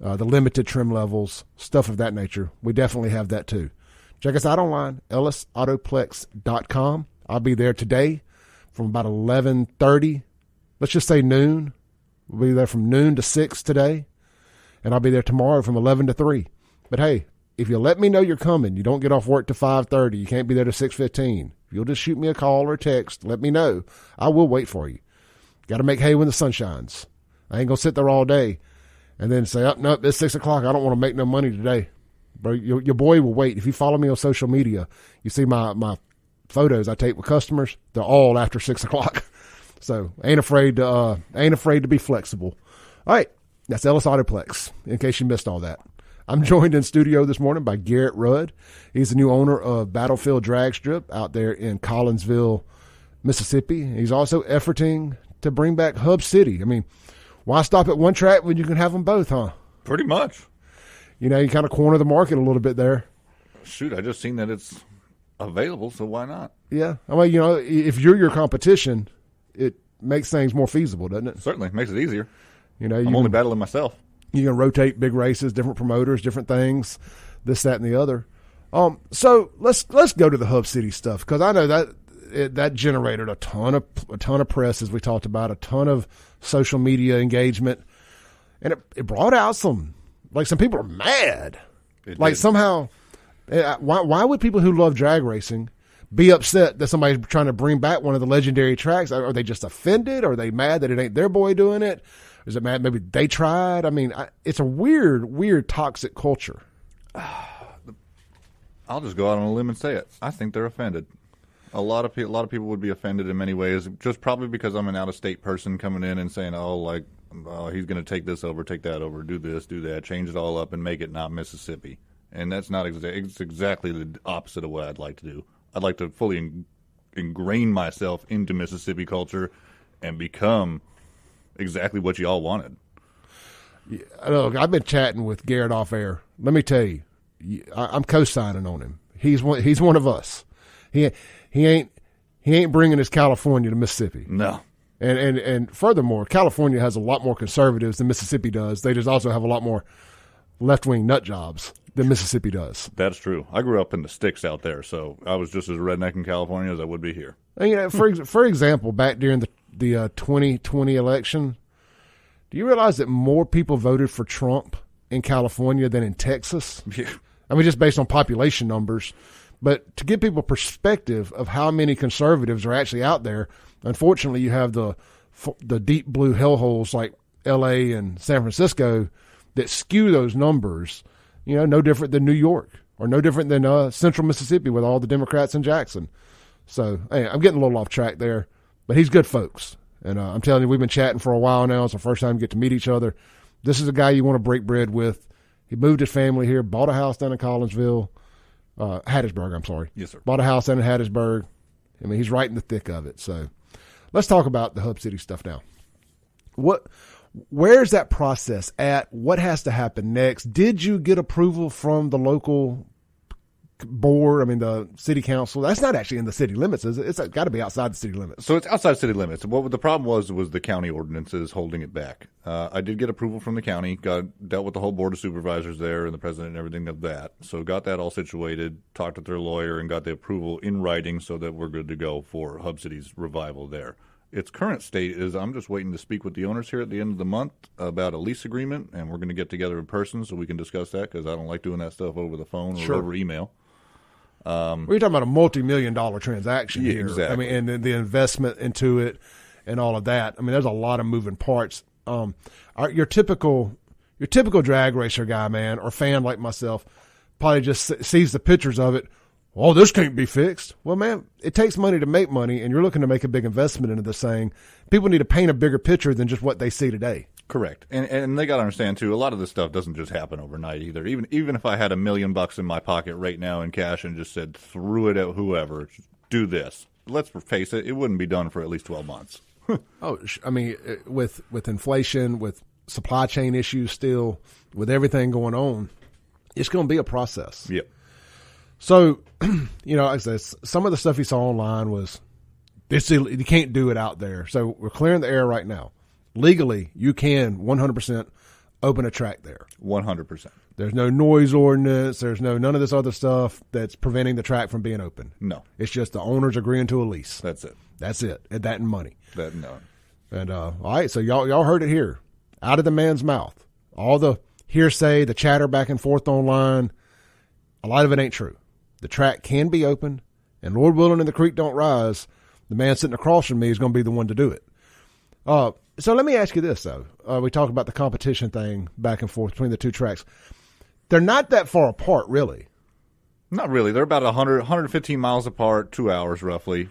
the limited trim levels, stuff of that nature. We definitely have that too. Check us out online, ellisautoplex.com. I'll be there today from about 11:30, let's just say noon. We'll be there from noon to 6 today, and I'll be there tomorrow from 11 to 3. But hey, if you let me know you're coming, you don't get off work to 5:30, you can't be there to 6:15. If you'll just shoot me a call or a text, let me know. I will wait for you. Got to make hay when the sun shines. I ain't going to sit there all day and then say, nope, it's 6 o'clock. I don't want to make no money today. Bro, your boy will wait. If you follow me on social media, you see my photos I take with customers. They're all after 6 o'clock. So ain't afraid to be flexible. All right. That's Ellis Autoplex, in case you missed all that. I'm joined in studio this morning by Garrett Rudd. He's the new owner of Battlefield Dragstrip out there in Collinsville, Mississippi. He's also efforting to bring back Hub City. I mean, why stop at one track when you can have them both, huh? Pretty much. You kind of corner the market a little bit there. Shoot, I just seen that it's available, so why not? Yeah. I mean, if you're your competition, it makes things more feasible, doesn't it? Certainly. Makes it easier. I'm only battling myself. You can rotate big races, different promoters, different things, this, that, and the other. So let's go to the Hub City stuff, because I know that generated a ton of press, as we talked about, a ton of social media engagement, and it brought out some people are mad. Somehow, why would people who love drag racing be upset that somebody's trying to bring back one of the legendary tracks? Are they just offended? Are they mad that it ain't their boy doing it? Is it mad maybe they tried? I mean, it's a weird toxic culture. I'll just go out on a limb and say it. I think they're offended. A lot of people would be offended in many ways, just probably because I'm an out-of-state person coming in and saying, he's going to take this over, take that over, do this, do that, change it all up and make it not Mississippi. And that's not it's exactly the opposite of what I'd like to do. I'd like to fully ingrain myself into Mississippi culture and become exactly what you all wanted. Yeah, look, I've been chatting with Garrett off air. Let me tell you, I'm co-signing on him. He's one of us. He ain't bringing his California to Mississippi. No. And furthermore, California has a lot more conservatives than Mississippi does. They just also have a lot more left-wing nut jobs than Mississippi does. That's true. I grew up in the sticks out there, so I was just as redneck in California as I would be here. And, for example, back during the 2020 election, do you realize that more people voted for Trump in California than in Texas? Yeah. I mean, just based on population numbers. But to give people perspective of how many conservatives are actually out there, unfortunately, you have the deep blue hellholes like L.A. and San Francisco that skew those numbers, no different than New York or no different than central Mississippi with all the Democrats in Jackson. So, hey, I'm getting a little off track there, but he's good folks. And I'm telling you, we've been chatting for a while now. It's the first time we get to meet each other. This is a guy you want to break bread with. He moved his family here, bought a house down in Collinsville. Hattiesburg, I'm sorry. Yes, sir. Bought a house down in Hattiesburg. I mean, he's right in the thick of it. So let's talk about the Hub City stuff now. Where's that process at? What has to happen next? Did you get approval from the local board? I mean, the city council. That's not actually in the city limits, is it? It's got to be outside the city limits. So it's outside city limits. What the problem was the county ordinances holding it back. I did get approval from the county, dealt with the whole board of supervisors there and the president and everything of that. So got that all situated, talked with their lawyer, and got the approval in writing so that we're good to go for Hub City's revival there. Its current state is I'm just waiting to speak with the owners here at the end of the month about a lease agreement, and we're going to get together in person so we can discuss that because I don't like doing that stuff over the phone or over email. We're talking about a multi-million-dollar transaction here. Exactly. I mean, and the investment into it and all of that. I mean, there's a lot of moving parts. Your typical drag racer guy, man, or fan like myself, probably just sees the pictures of it. Oh, this can't be fixed. Well, man, it takes money to make money, and you're looking to make a big investment into this thing. People need to paint a bigger picture than just what they see today. Correct. And they got to understand, too, a lot of this stuff doesn't just happen overnight either. Even if I had $1 million in my pocket right now in cash and just said, threw it at whoever, do this. Let's face it, it wouldn't be done for at least 12 months. I mean, with inflation, with supply chain issues still, with everything going on, it's going to be a process. Yep. So, like I said, some of the stuff he saw online was, you can't do it out there. So we're clearing the air right now. Legally, you can 100% open a track there. 100%. There's no noise ordinance. There's none of this other stuff that's preventing the track from being open. No. It's just the owners agreeing to a lease. That's it. That's it. And that and money. That and none. And all right, so y'all heard it here, out of the man's mouth. All the hearsay, the chatter back and forth online, a lot of it ain't true. The track can be open, and Lord willing, and the creek don't rise, the man sitting across from me is going to be the one to do it. So let me ask you this, though. We talked about the competition thing back and forth between the two tracks. They're not that far apart, really. Not really. They're about 115 miles apart, 2 hours roughly.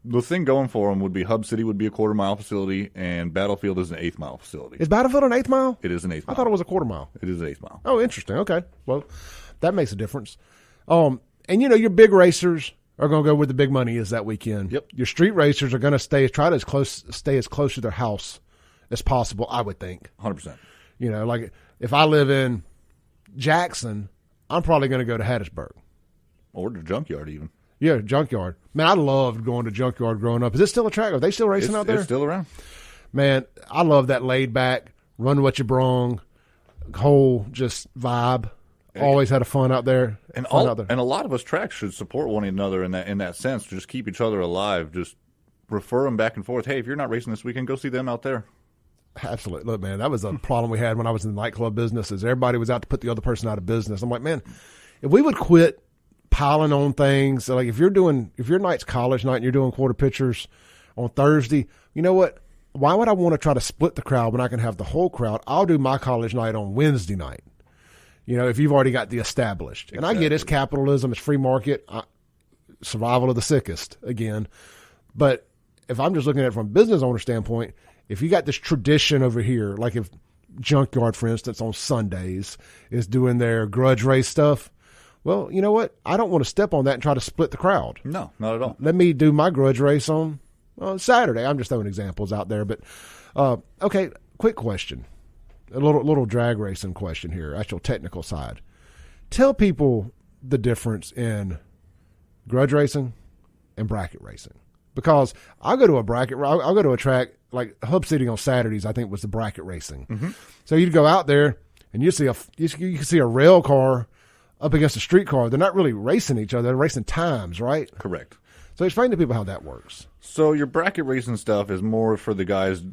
The thing going for them would be Hub City would be a quarter-mile facility, and Battlefield is an eighth-mile facility. Is Battlefield an eighth mile? It is an eighth mile. I thought it was a quarter mile. It is an eighth mile. Oh, interesting. Okay. Well, that makes a difference. And, your big racers are going to go where the big money is that weekend. Yep. Your street racers are going to stay as close to their house as possible, I would think. 100%. Like if I live in Jackson, I'm probably going to go to Hattiesburg. Or the junkyard even. Yeah, junkyard. Man, I loved going to junkyard growing up. Is it still a track? Are they still racing out there? It's still around. Man, I love that laid back, run what you brung, whole just vibe. Always had a fun out there. And a lot of us tracks should support one another in that sense, to just keep each other alive. Just refer them back and forth. Hey, if you're not racing this weekend, go see them out there. Absolutely. Look, man, that was a problem we had when I was in the nightclub business, is everybody was out to put the other person out of business. I'm like, man, if we would quit piling on things, like if your night's college night and you're doing quarter pitchers on Thursday, you know what? Why would I want to try to split the crowd when I can have the whole crowd? I'll do my college night on Wednesday night. If you've already got the established. Exactly. And I get it's capitalism, it's free market, survival of the sickest again. But if I'm just looking at it from a business owner standpoint, if you got this tradition over here, like if Junkyard, for instance, on Sundays is doing their grudge race stuff, well, you know what? I don't want to step on that and try to split the crowd. No, not at all. Let me do my grudge race on Saturday. I'm just throwing examples out there. But, okay, quick question. A little drag racing question here, actual technical side. Tell people the difference in grudge racing and bracket racing. Because I'll go to a track like Hub City on Saturdays, I think was the bracket racing. Mm-hmm. So you'd go out there and you can see a rail car up against a street car. They're not really racing each other. They're racing times, right? Correct. So explain to people how that works. So your bracket racing stuff is more for the guys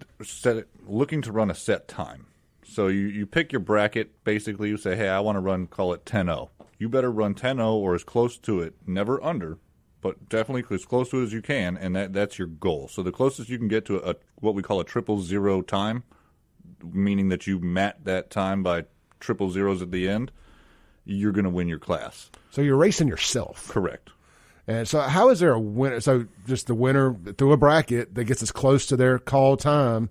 looking to run a set time. So you pick your bracket, basically. You say, hey, I want to run, call it 10-0. You better run 10-0 or as close to it, never under, but definitely as close to it as you can, and that's your goal. So the closest you can get to what we call a 000 time, meaning that you mat that time by 000s at the end, you're going to win your class. So you're racing yourself. Correct. And so how is there a winner? So just the winner through a bracket that gets as close to their call time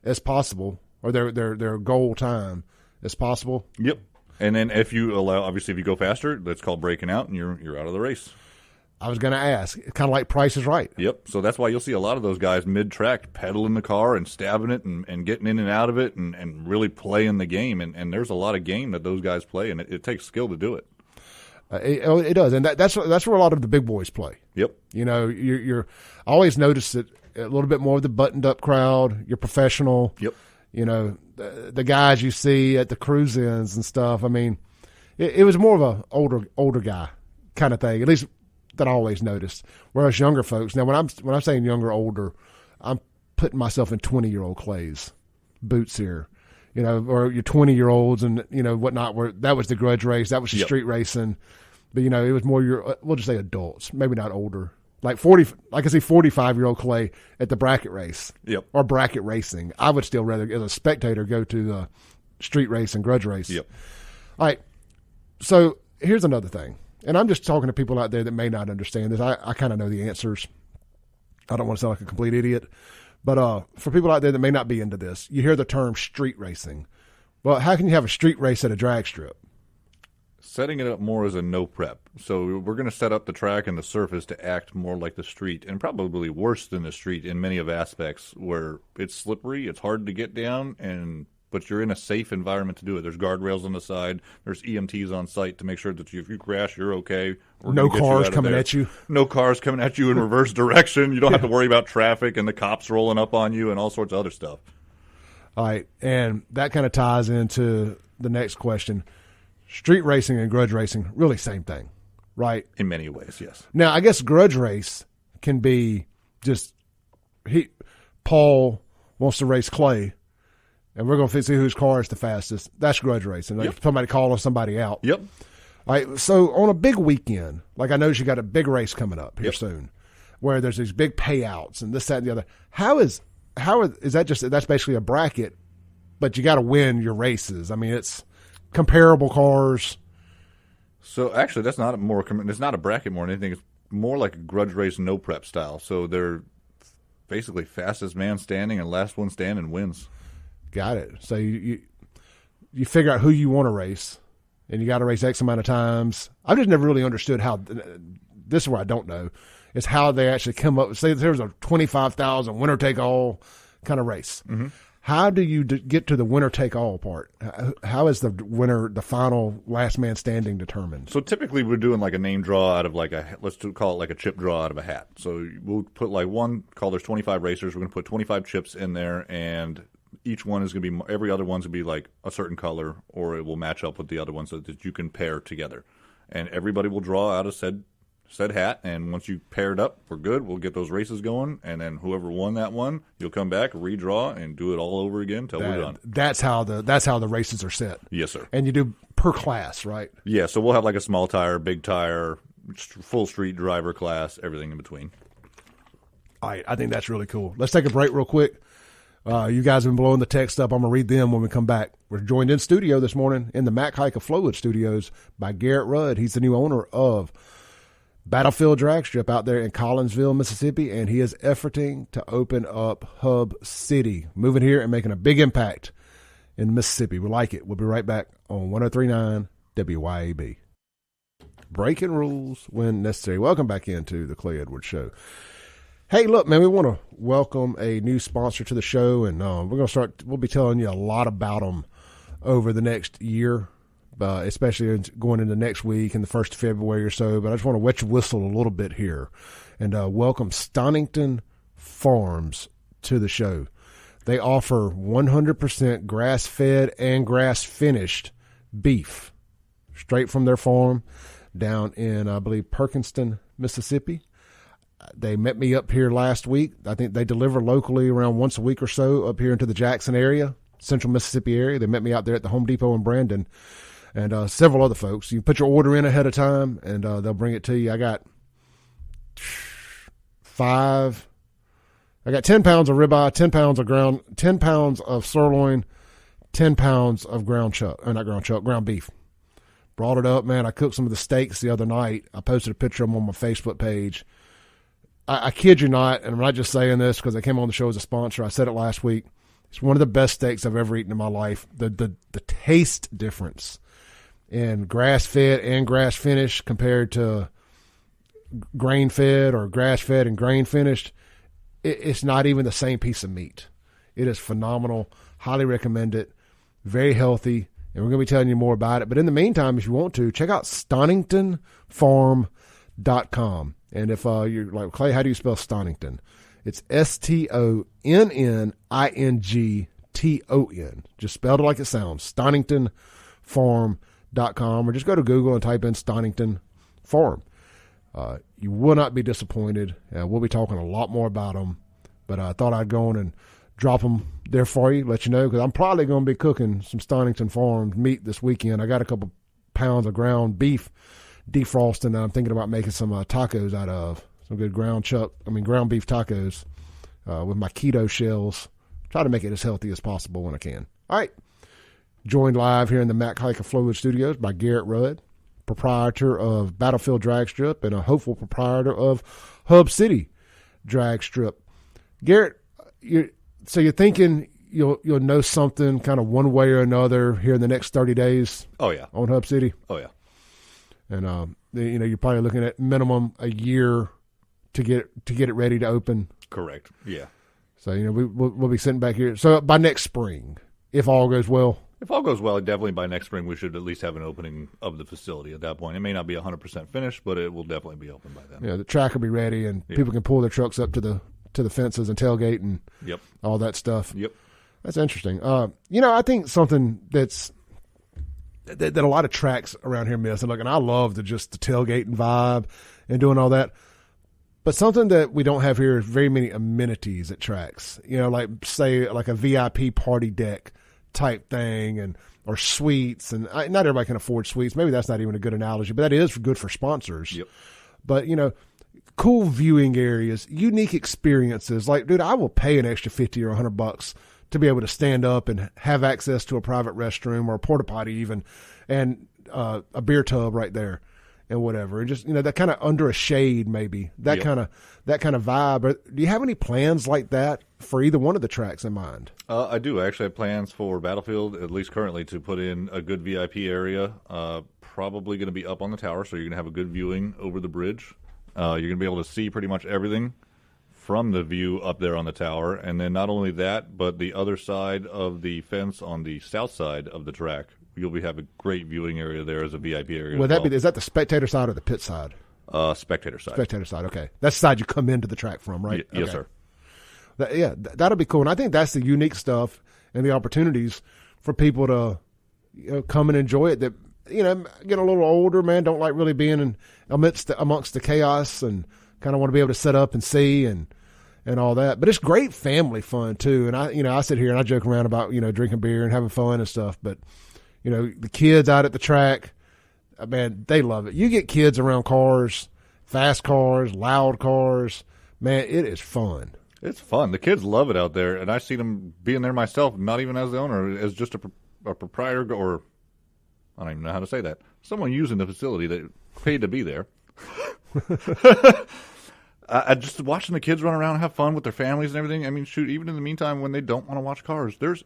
as possible, or their goal time as possible? Yep. And then if you go faster, that's called breaking out, and you're out of the race. I was going to ask, kind of like Price is Right. Yep. So that's why you'll see a lot of those guys mid-track pedaling the car and stabbing it and getting in and out of it and really playing the game. And there's a lot of game that those guys play, and it takes skill to do it. It does, and that's where a lot of the big boys play. Yep. You're I always notice it a little bit more of the buttoned-up crowd. You're professional. Yep. The guys you see at the cruise-ins and stuff. I mean, it was more of a older guy kind of thing, at least that I always noticed. Whereas younger folks, now when I'm saying younger, older, I'm putting myself in 20-year-old Clay's boots here, or your 20-year-olds and whatnot. Where that was the grudge race, that was the street racing, but it was more we'll just say adults, maybe not older. Like 40, I can see 45-year-old Clay at the bracket race, yep, or bracket racing. I would still rather, as a spectator, go to the street race and grudge race. Yep. All right. So here's another thing, and I'm just talking to people out there that may not understand this. I kind of know the answers. I don't want to sound like a complete idiot, but for people out there that may not be into this, you hear the term street racing. Well, how can you have a street race at a drag strip? Setting it up more as a no prep. So we're going to set up the track and the surface to act more like the street, and probably worse than the street in many of aspects, where it's slippery, it's hard to get down, and but you're in a safe environment to do it. There's guardrails on the side. There's EMTs on site to make sure that if you crash, you're okay. No cars coming at you. No cars coming at you in reverse direction. You don't have to worry about traffic and the cops rolling up on you and all sorts of other stuff. All right, and that kind of ties into the next question. Street racing and grudge racing, really same thing, right? In many ways, yes. Now, I guess grudge race can be just Paul wants to race Clay, and we're going to see whose car is the fastest. That's grudge racing. Like somebody calling somebody out. Yep. All right, so on a big weekend, like I know you got a big race coming up here soon, where there's these big payouts and this, that, and the other. How is that just, that's basically a bracket, but you got to win your races. I mean, it's comparable cars. So actually, it's not a bracket more than anything. It's more like a grudge race, no prep style. So they're basically fastest man standing and last one standing wins. Got it. So you figure out who you want to race, and you got to race X amount of times. I've just never really understood how. This is where I don't know. Is how they actually come up. Say there's a 25,000 winner take all kind of race. Mm-hmm. How do you get to the winner take all part? How is the winner, the final last man standing determined? So typically we're doing like a name draw out of call it like a chip draw out of a hat. So we'll put there's 25 racers. We're going to put 25 chips in there, and each one is going to be, every other one's going to be like a certain color, or it will match up with the other ones so that you can pair together. And everybody will draw out of said hat, and once you pair it up, we're good. We'll get those races going, and then whoever won that one, you'll come back, redraw, and do it all over again until we're done. That's how the races are set. Yes, sir. And you do per class, right? Yeah, so we'll have like a small tire, big tire, full street driver class, everything in between. All right, I think that's really cool. Let's take a break real quick. You guys have been blowing the text up. I'm going to read them when we come back. We're joined in studio this morning in the Haik of Flowood studios by Garrett Rudd. He's the new owner of Battlefield Dragstrip out there in Collinsville, Mississippi, and he is efforting to open up Hub City, moving here and making a big impact in Mississippi. We like it. We'll be right back on 103.9 WYAB. Breaking rules when necessary. Welcome back into the Clay Edwards Show. Hey, look, man, we want to welcome a new sponsor to the show, and we'll be telling you a lot about them over the next year. Especially going into next week and the 1st of February or so. But I just want to wet your whistle a little bit here and welcome Stonington Farms to the show. They offer 100% grass-fed and grass-finished beef straight from their farm down in, I believe, Perkinston, Mississippi. They met me up here last week. I think they deliver locally around once a week or so up here into the Jackson area, central Mississippi area. They met me out there at the Home Depot in Brandon. And several other folks. You put your order in ahead of time, and they'll bring it to you. I got 10 pounds of ribeye, 10 pounds of sirloin, 10 pounds of ground beef. Brought it up, man. I cooked some of the steaks the other night. I posted a picture of them on my Facebook page. I kid you not, and I'm not just saying this because I came on the show as a sponsor. I said it last week. It's one of the best steaks I've ever eaten in my life. The taste difference in grass-fed and grass-finished compared to grain-fed or grass-fed and grain-finished, it's not even the same piece of meat. It is phenomenal. Highly recommend it. Very healthy, and we're going to be telling you more about it. But in the meantime, if you want to, check out StoningtonFarm.com. And if you're like, Clay, how do you spell Stonington? It's STONINGTON. Just spelled it like it sounds. StoningtonFarm.com. Or just go to Google and type in Stonington Farm. You will not be disappointed. We'll be talking a lot more about them, but I thought I'd go on and drop them there for you, let you know, because I'm probably going to be cooking some Stonington Farm meat this weekend. I got a couple pounds of ground beef defrosting that I'm thinking about making some tacos out of. Some good ground beef tacos with my keto shells. Try to make it as healthy as possible when I can. All right. Joined live here in the Haik of Flowood studios by Garrett Rudd, proprietor of Battlefield Dragstrip and a hopeful proprietor of Hub City Dragstrip. Garrett, you're thinking you'll know something kind of one way or another here in the next 30 days? Oh, yeah. On Hub City? Oh, yeah. And, you're probably looking at minimum a year to get it ready to open. Correct. Yeah. So, we'll be sitting back here. So by next spring, if all goes well. If all goes well, definitely by next spring we should at least have an opening of the facility at that point. It may not be 100% finished, but it will definitely be open by then. Yeah, the track will be ready, and people can pull their trucks up to the fences and tailgate and all that stuff. Yep. That's interesting. I think something that a lot of tracks around here miss, and I love the tailgate and vibe and doing all that. But something that we don't have here is very many amenities at tracks. Like say like a VIP party deck type thing, or suites, and not everybody can afford suites. Maybe that's not even a good analogy, but that is good for sponsors. Yep. But cool viewing areas, unique experiences. Like, dude, I will pay an extra $50 or $100 to be able to stand up and have access to a private restroom or a porta potty even, and a beer tub right there and whatever. And just, that kind of under a shade, maybe that kind of vibe. Do you have any plans like that for either one of the tracks in mind? I do. I actually have plans for Battlefield, at least currently, to put in a good VIP area. Probably going to be up on the tower, so you're going to have a good viewing over the bridge. You're going to be able to see pretty much everything from the view up there on the tower. And then not only that, but the other side of the fence on the south side of the track, you'll have a great viewing area there as a VIP area. Is that the spectator side or the pit side? Spectator side. Spectator side, okay. That's the side you come into the track from, right? Yes, sir. That'll be cool. And I think that's the unique stuff and the opportunities for people to come and enjoy it that, get a little older, man, don't like really being amongst the chaos, and kind of want to be able to set up and see and all that. But it's great family fun too. And I sit here and I joke around about, drinking beer and having fun and stuff. But, the kids out at the track, man, they love it. You get kids around cars, fast cars, loud cars, man, it is fun. It's fun. The kids love it out there. And I see them being there myself, not even as the owner, as just a proprietor, or I don't even know how to say that. Someone using the facility that paid to be there. I just watching the kids run around and have fun with their families and everything. I mean, shoot, even in the meantime when they don't want to watch cars, there's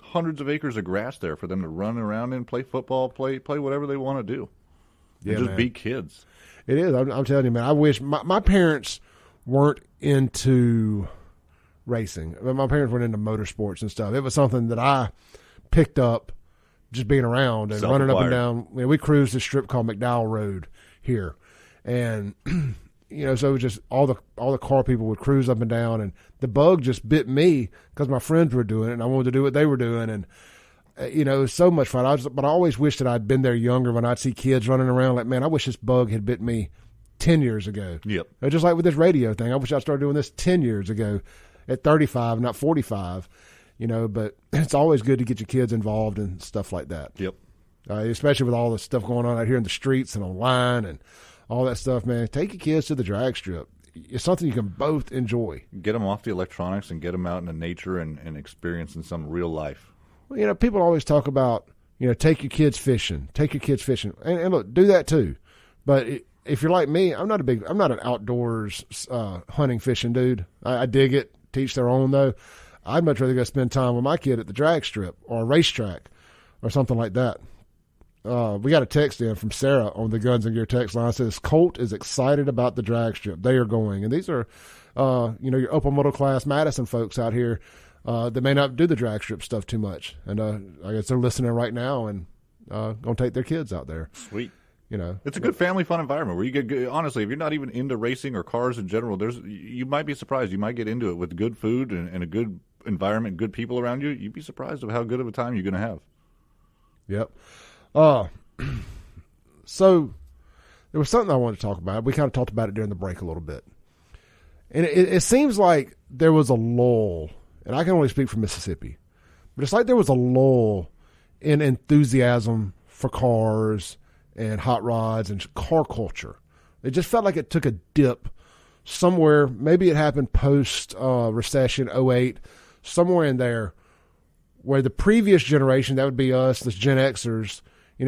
hundreds of acres of grass there for them to run around and play football, play whatever they want to do. And just be kids. It is. I'm telling you, man, I wish my parents weren't into racing. My parents weren't into motorsports and stuff. It was something that I picked up just being around and running up and down. We cruised this strip called McDowell Road here, and so it was just all the car people would cruise up and down, and the bug just bit me because my friends were doing it, and I wanted to do what they were doing, and it was so much fun. But I always wished that I'd been there younger when I'd see kids running around. Like, man, I wish this bug had bit me 10 years ago. Yep. Just like with this radio thing, I wish I started doing this 10 years ago at 35, not 45. But it's always good to get your kids involved in stuff like that. Yep. Especially with all the stuff going on out here in the streets and online and all that stuff, man. Take your kids to the drag strip. It's something you can both enjoy. Get them off the electronics and get them out into nature and experiencing some real life. Well, people always talk about, take your kids fishing. Take your kids fishing. And look, do that too. But if you're like me, I'm not an outdoors hunting, fishing dude. I dig it. Teach their own, though. I'd much rather go spend time with my kid at the drag strip or a racetrack or something like that. We got a text in from Sarah on the Guns and Gear text line. It says, Colt is excited about the drag strip. They are going. And these are, your upper middle class Madison folks out here that may not do the drag strip stuff too much. And I guess they're listening right now and going to take their kids out there. Sweet. It's a good family fun environment where you get good. Honestly, if you're not even into racing or cars in general, you might be surprised. You might get into it with good food and a good environment, good people around you. You'd be surprised of how good of a time you're going to have. Yep. So there was something I wanted to talk about. We kind of talked about it during the break a little bit. And it seems like there was a lull, and I can only speak for Mississippi, but it's like there was a lull in enthusiasm for cars and hot rods and car culture. It just felt like it took a dip somewhere. Maybe it happened post recession, 2008, somewhere in there, where the previous generation, that would be us, the Gen Xers,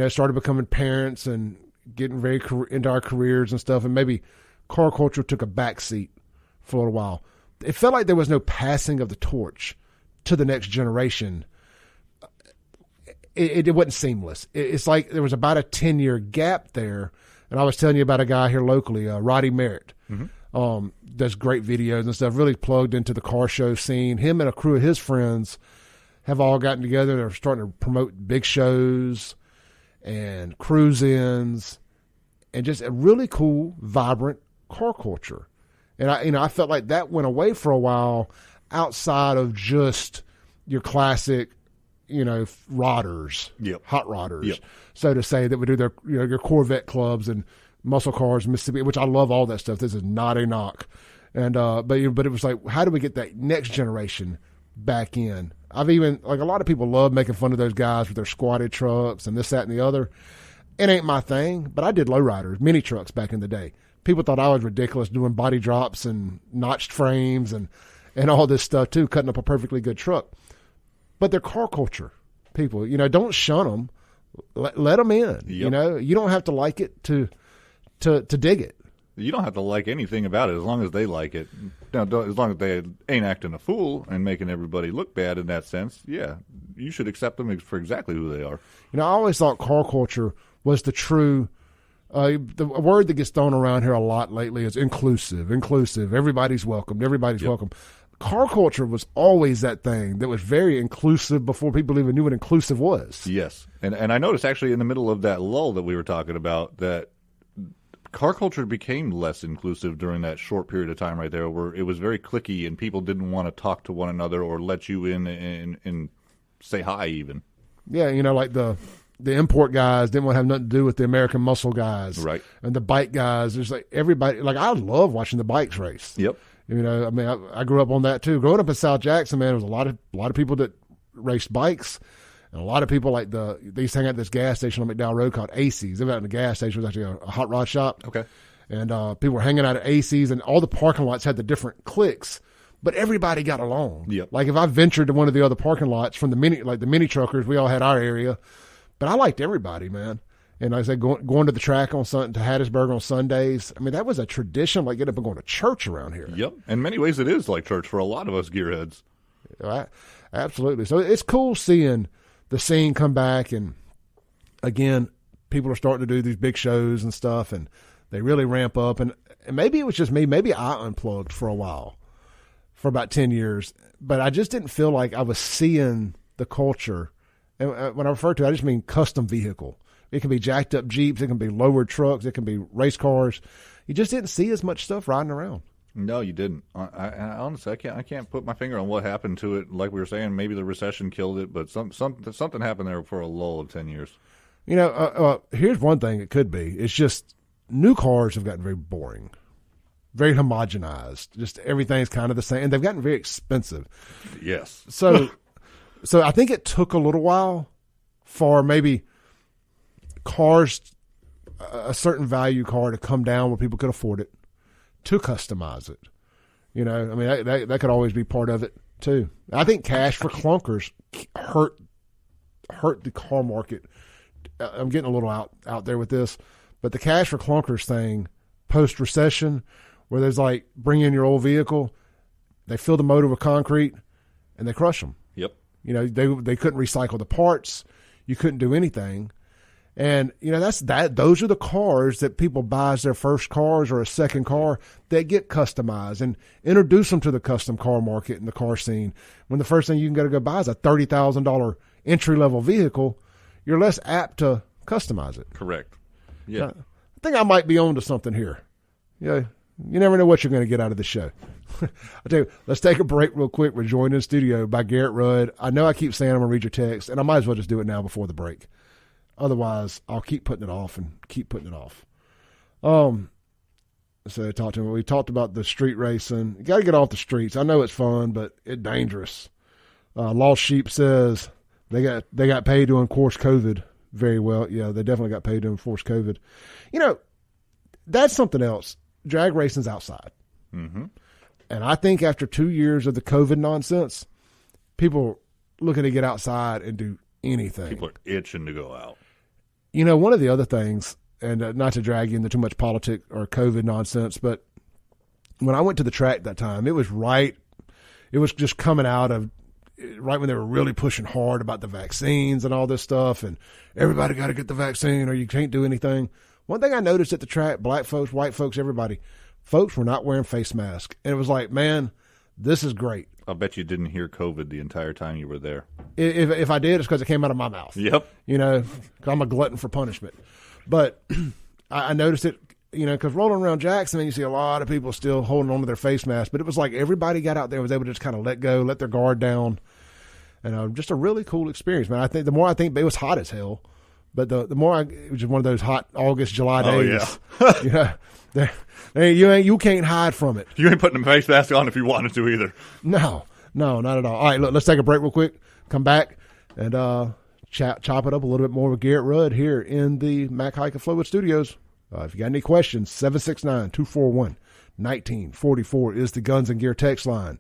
started becoming parents and getting very into our careers and stuff, and maybe car culture took a backseat for a little while. It felt like there was no passing of the torch to the next generation. It wasn't seamless. It's like there was about a 10-year gap there. And I was telling you about a guy here locally, Roddy Merritt, does great videos and stuff, really plugged into the car show scene. Him and a crew of his friends have all gotten together. They're starting to promote big shows and cruise-ins and just a really cool, vibrant car culture. And I felt like that went away for a while outside of just your classic, rodders, hot rodders, so to say, that would do their, your Corvette clubs and muscle cars, Mississippi, which I love all that stuff. This is not a knock. And, but it was like, how do we get that next generation back in? I've even, like, a lot of people love making fun of those guys with their squatted trucks and this, that, and the other. It ain't my thing, but I did lowriders, mini trucks back in the day. People thought I was ridiculous doing body drops and notched frames and all this stuff too, cutting up a perfectly good truck. But they're car culture people. Don't shun them. Let them in. Yep. You don't have to like it to dig it. You don't have to like anything about it as long as they like it. Now, as long as they ain't acting a fool and making everybody look bad in that sense, yeah, you should accept them for exactly who they are. I always thought car culture was the true the word that gets thrown around here a lot lately is inclusive. Everybody's welcomed. Everybody's welcome. Car culture was always that thing that was very inclusive before people even knew what inclusive was. Yes. And I noticed actually in the middle of that lull that we were talking about that car culture became less inclusive during that short period of time right there where it was very cliquey and people didn't want to talk to one another or let you in and say hi even. Yeah, like the import guys didn't want to have nothing to do with the American muscle guys. Right. And the bike guys, there's like everybody, like I love watching the bikes race. Yep. I grew up on that too. Growing up in South Jackson, man, there was a lot of people that raced bikes. And a lot of people they used to hang out at this gas station on McDowell Road called AC's. They were out in the gas station. It was actually a hot rod shop. Okay. And people were hanging out at AC's, and all the parking lots had the different cliques, but everybody got along. Yep. Like if I ventured to one of the other parking lots from the mini truckers, we all had our area, but I liked everybody, man. And like I said, going to the track to Hattiesburg on Sundays. I mean, that was a tradition, like getting up and going to church around here. Yep. In many ways, it is like church for a lot of us gearheads. Absolutely. So it's cool seeing the scene come back, and again, people are starting to do these big shows and stuff, and they really ramp up. And maybe it was just me. Maybe I unplugged for a while, for about 10 years, but I just didn't feel like I was seeing the culture. And when I refer to it, I just mean custom vehicle. It can be jacked up Jeeps. It can be lowered trucks. It can be race cars. You just didn't see as much stuff riding around. No, you didn't. I honestly, I can't put my finger on what happened to it. Like we were saying, maybe the recession killed it, but something happened there for a lull of 10 years. Here's one thing it could be. It's just new cars have gotten very boring, very homogenized. Just everything's kind of the same, and they've gotten very expensive. Yes. So I think it took a little while for maybe cars, a certain value car, to come down where people could afford it, to customize it. That could always be part of it too. I think cash for clunkers hurt the car market. I'm getting a little out there with this, but the cash for clunkers thing post-recession, where there's like, bring in your old vehicle, they fill the motor with concrete, and they crush them. Yep. They couldn't recycle the parts. You couldn't do anything. And, those are the cars that people buy as their first cars or a second car that get customized, and introduce them to the custom car market and the car scene. When the first thing you can go buy is a $30,000 entry-level vehicle, you're less apt to customize it. Correct. Yeah. I think I might be on to something here. You never know what you're going to get out of the show. I'll tell you, let's take a break real quick. We're joined in the studio by Garrett Rudd. I know I keep saying I'm going to read your text, and I might as well just do it now before the break. Otherwise, I'll keep putting it off. So talk to him. We talked about the street racing. You got to get off the streets. I know it's fun, but it's dangerous. Lost Sheep says they got paid to enforce COVID very well. Yeah, they definitely got paid to enforce COVID. That's something else. Drag racing's outside. Mm-hmm. And I think after 2 years of the COVID nonsense, people looking to get outside and do anything. People are itching to go out. One of the other things, and not to drag you into too much politics or COVID nonsense, but when I went to the track that time, it was just coming out of right when they were really pushing hard about the vaccines and all this stuff, and everybody got to get the vaccine or you can't do anything. One thing I noticed at the track, black folks, white folks, everybody, folks were not wearing face masks. And it was like, man, This is great. I bet you didn't hear COVID the entire time you were there. If I did, it's because it came out of my mouth. Yep. You know, 'cause I'm a glutton for punishment. But I noticed it, you know, because rolling around Jackson, you see a lot of people still holding on to their face masks. But it was like everybody got out there and was able to just kind of let go, let their guard down. And just a really cool experience, man. I think the more I think, it was hot as hell. But the more it was just one of those hot August, July days. Oh, yeah. You can't hide from it. You ain't putting a face mask on if you wanted to either. No, not at all. All right, look, let's take a break real quick. Come back and chop it up a little bit more with Garrett Rudd here in the Mac Haik and Flowood studios. If you got any questions, 769-241-1944 is the Guns and Gear text line.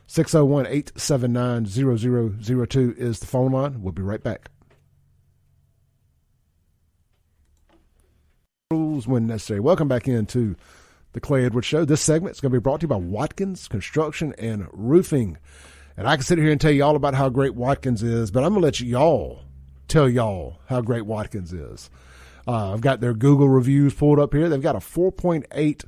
601-879-0002 is the phone line. We'll be right back. Rules when necessary. Welcome back into the Clay Edwards Show. This segment is going to be brought to you by Watkins Construction and Roofing. And I can sit here and tell you all about how great Watkins is, but I'm going to let y'all tell y'all how great Watkins is. I've got their Google reviews pulled up here. They've got a 4.8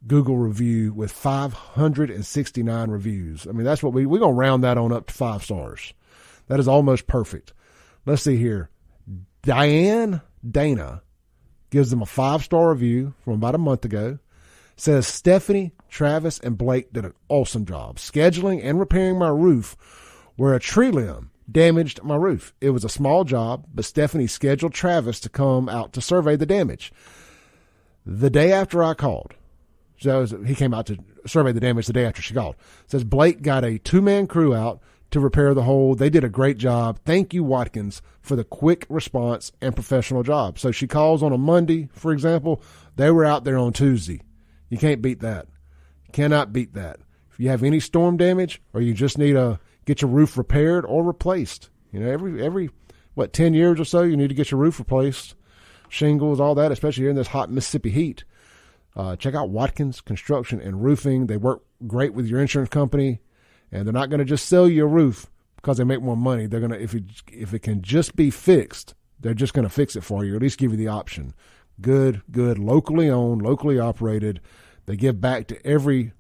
Google review with 569 reviews. I mean, that's what we're going to round that on up to 5 stars. That is almost perfect. Let's see here. Dana gives them a 5-star review from about a month ago. Says, Stephanie, Travis, and Blake did an awesome job scheduling and repairing my roof where a tree limb damaged my roof. It was a small job, but Stephanie scheduled Travis to come out to survey the damage. The day after I called, so he came out to survey the damage the day after she called. Says Blake got a 2-man crew out to repair the hole. They did a great job. Thank you, Watkins, for the quick response and professional job. So she calls on a Monday, for example. They were out there on Tuesday. You can't beat that. You cannot beat that. If you have any storm damage or you just need to get your roof repaired or replaced, you know, every 10 years or so, you need to get your roof replaced, shingles, all that, especially here in this hot Mississippi heat. Check out Watkins Construction and Roofing. They work great with your insurance company, and they're not going to just sell you a roof because they make more money. They're going to, if it can just be fixed, they're just going to fix it for you, or at least give you the option. Good, locally owned, locally operated. They give back to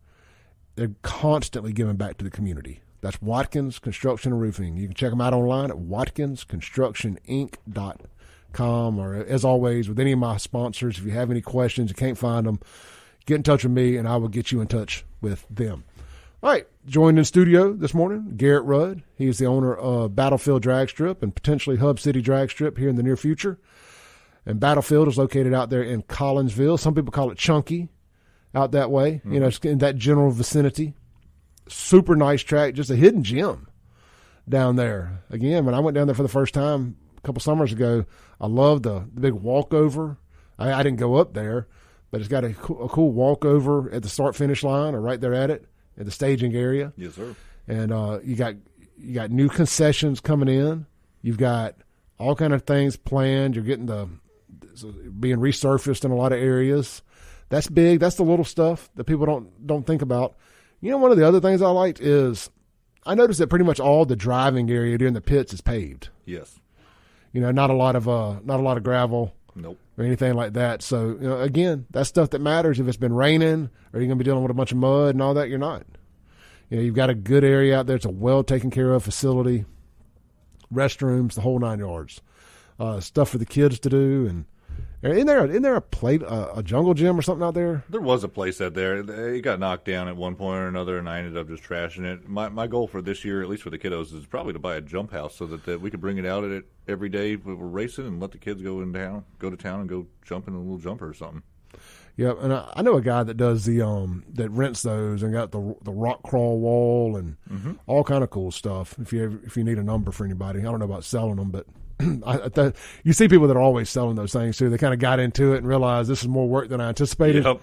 they're constantly giving back to the community. That's Watkins Construction and Roofing. You can check them out online at watkinsconstructioninc.com, or as always, with any of my sponsors, if you have any questions, you can't find them, get in touch with me and I will get you in touch with them. All right, joined in studio this morning, Garrett Rudd. He is the owner of Battlefield Dragstrip and potentially Hub City Dragstrip here in the near future. And Battlefield is located out there in Collinsville. Some people call it Chunky out that way. Mm-hmm. You know, it's in that general vicinity. Super nice track, just a hidden gem down there. Again, when I went down there for the first time a couple summers ago, I loved the big walkover. I didn't go up there, but it's got a cool walkover at the start-finish line or right there at it, at the staging area. Yes, sir. And you got new concessions coming in. You've got all kind of things planned. You're getting being resurfaced in a lot of areas. That's big. That's the little stuff that people don't think about. You know, one of the other things I liked is I noticed that pretty much all the driving area during the pits is paved. Yes. You know, not a lot of gravel. Nope. Or anything like that. So, you know, again, that's stuff that matters. If it's been raining or you're going to be dealing with a bunch of mud and all that, you're not. You know, you've got a good area out there. It's a well taken care of facility, restrooms, the whole 9 yards. Stuff for the kids to do. And isn't there a jungle gym or something out there? There was a place out there. It got knocked down at one point or another, and I ended up just trashing it. My goal for this year, at least for the kiddos, is probably to buy a jump house so that we could bring it out at it every day when we're racing and let the kids go to town and go jump in a little jumper or something. Yeah, and I know a guy that does that rents those and got the rock crawl wall and all kind of cool stuff. If you need a number for anybody, I don't know about selling them, but you see people that are always selling those things too. They kind of got into it and realized this is more work than I anticipated. Yep.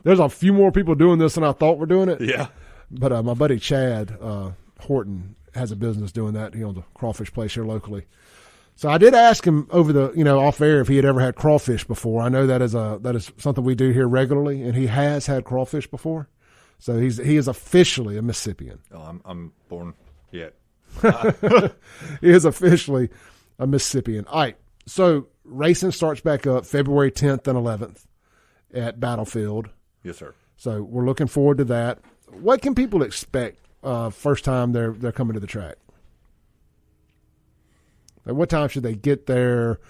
There's a few more people doing this than I thought were doing it. Yeah. But my buddy Chad Horton has a business doing that. He owns a crawfish place here locally. So I did ask him over off air if he had ever had crawfish before. I know that is something we do here regularly, and he has had crawfish before. So he is officially a Mississippian. Oh, I'm born yet. He is officially a Mississippian. All right, so racing starts back up February 10th and 11th at Battlefield. Yes, sir. So we're looking forward to that. what can people expect first time they're coming to the track? Like, what time should they get there?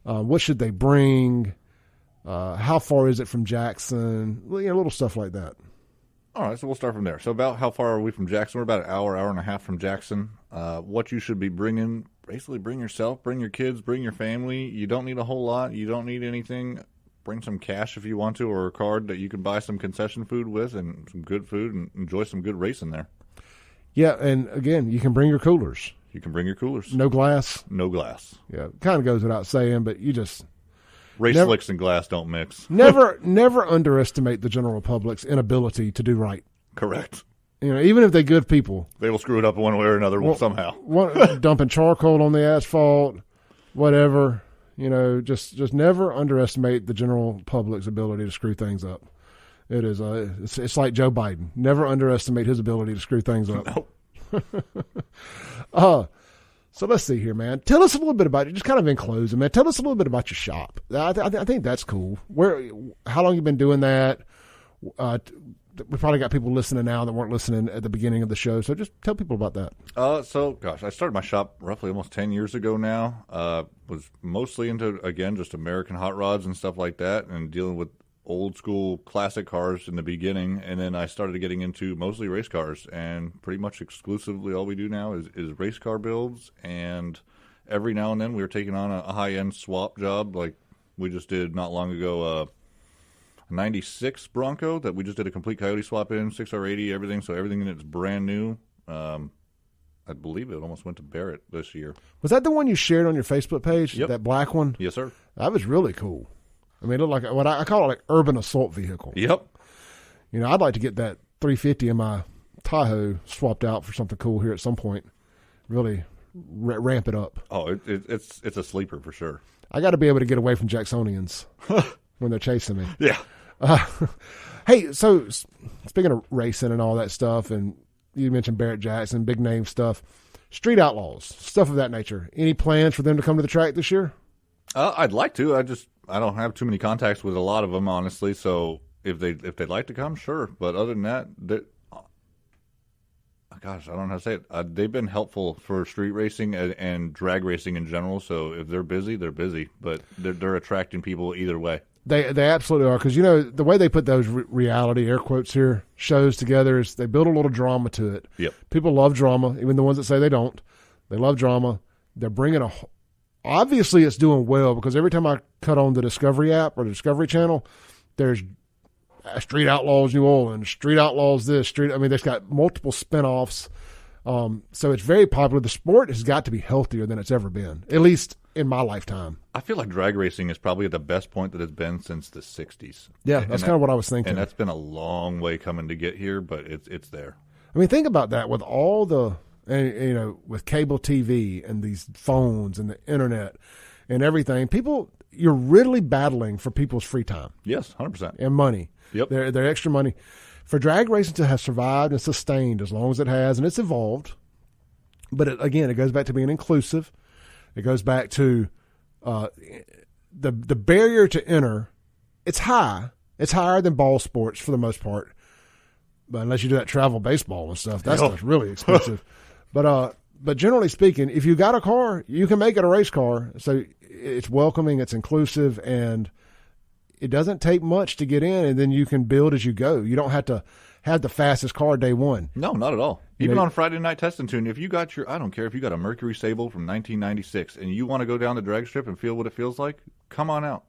What should they bring? How far is it from Jackson? Little stuff like that. All right, so we'll start from there. So about how far are we from Jackson? We're about an hour and a half from Jackson. What you should be bringing, basically bring yourself, bring your kids, bring your family. You don't need a whole lot. You don't need anything. Bring some cash if you want to, or a card that you can buy some concession food with and some good food and enjoy some good racing there. Yeah, and again, you can bring your coolers. You can bring your coolers. No glass? No glass. Yeah, kind of goes without saying, but you just... Race slicks and glass don't mix. Never underestimate the general public's inability to do right. Correct. Even if they're good people. They will screw it up one way or another somehow. Dumping charcoal on the asphalt, whatever. Just never underestimate the general public's ability to screw things up. It is it's like Joe Biden. Never underestimate his ability to screw things up. Nope. So let's see here, man. Tell us a little bit about it. Just kind of in closing, man. Tell us a little bit about your shop. I think that's cool. How long you been doing that? We probably got people listening now that weren't listening at the beginning of the show. So just tell people about that. I started my shop roughly almost 10 years ago now. Was mostly into, again, just American hot rods and stuff like that, and dealing with old school classic cars in the beginning, and then I started getting into mostly race cars, and pretty much exclusively all we do now is race car builds, and every now and then we're taking on a high-end swap job, like we just did not long ago, a 96 Bronco that we just did a complete Coyote swap in, 6R80, everything, so everything in it's brand new. I believe it almost went to Barrett this year. Was that the one you shared on your Facebook page? Yep. That black one? Yes, sir. That was really cool. I mean, it looked like what I call it, like urban assault vehicle. Yep. I'd like to get that 350 in my Tahoe swapped out for something cool here at some point. Really ramp it up. Oh, it's a sleeper for sure. I got to be able to get away from Jacksonians when they're chasing me. Yeah. Hey, so speaking of racing and all that stuff, and you mentioned Barrett Jackson, big name stuff, Street Outlaws, stuff of that nature. Any plans for them to come to the track this year? I'd like to. I don't have too many contacts with a lot of them, honestly. So if they'd like to come, sure. But other than that, gosh, I don't know how to say it. They've been helpful for street racing and drag racing in general. So if they're busy, they're busy. But they're attracting people either way. They absolutely are, because the way they put those reality air quotes here shows together is they build a little drama to it. Yep. People love drama, even the ones that say they don't. They love drama. They're bringing obviously it's doing well, because every time I cut on the Discovery app or the Discovery Channel, there's Street Outlaws New Orleans, Street Outlaws this, they've got multiple spinoffs. So it's very popular. The sport has got to be healthier than it's ever been, at least in my lifetime. I feel like drag racing is probably at the best point that it's been since the 60s. Yeah, that's kind of what I was thinking. And that's been a long way coming to get here, but it's there. I mean, think about that with all the, with cable TV and these phones and the internet and everything. You're really battling for people's free time. Yes, 100%. And money. Yep. Their extra money. For drag racing to have survived and sustained as long as it has, and it's evolved, but it goes back to being inclusive. It goes back to the barrier to enter. It's high. It's higher than ball sports for the most part, but unless you do that travel baseball and stuff, that stuff's really expensive. But generally speaking, if you got a car, you can make it a race car. So it's welcoming, it's inclusive, and it doesn't take much to get in, and then you can build as you go. You don't have to have the fastest car day one. No, not at all. Even on Friday Night Test and Tune, if you got I don't care if you got a Mercury Sable from 1996 and you want to go down the drag strip and feel what it feels like, come on out.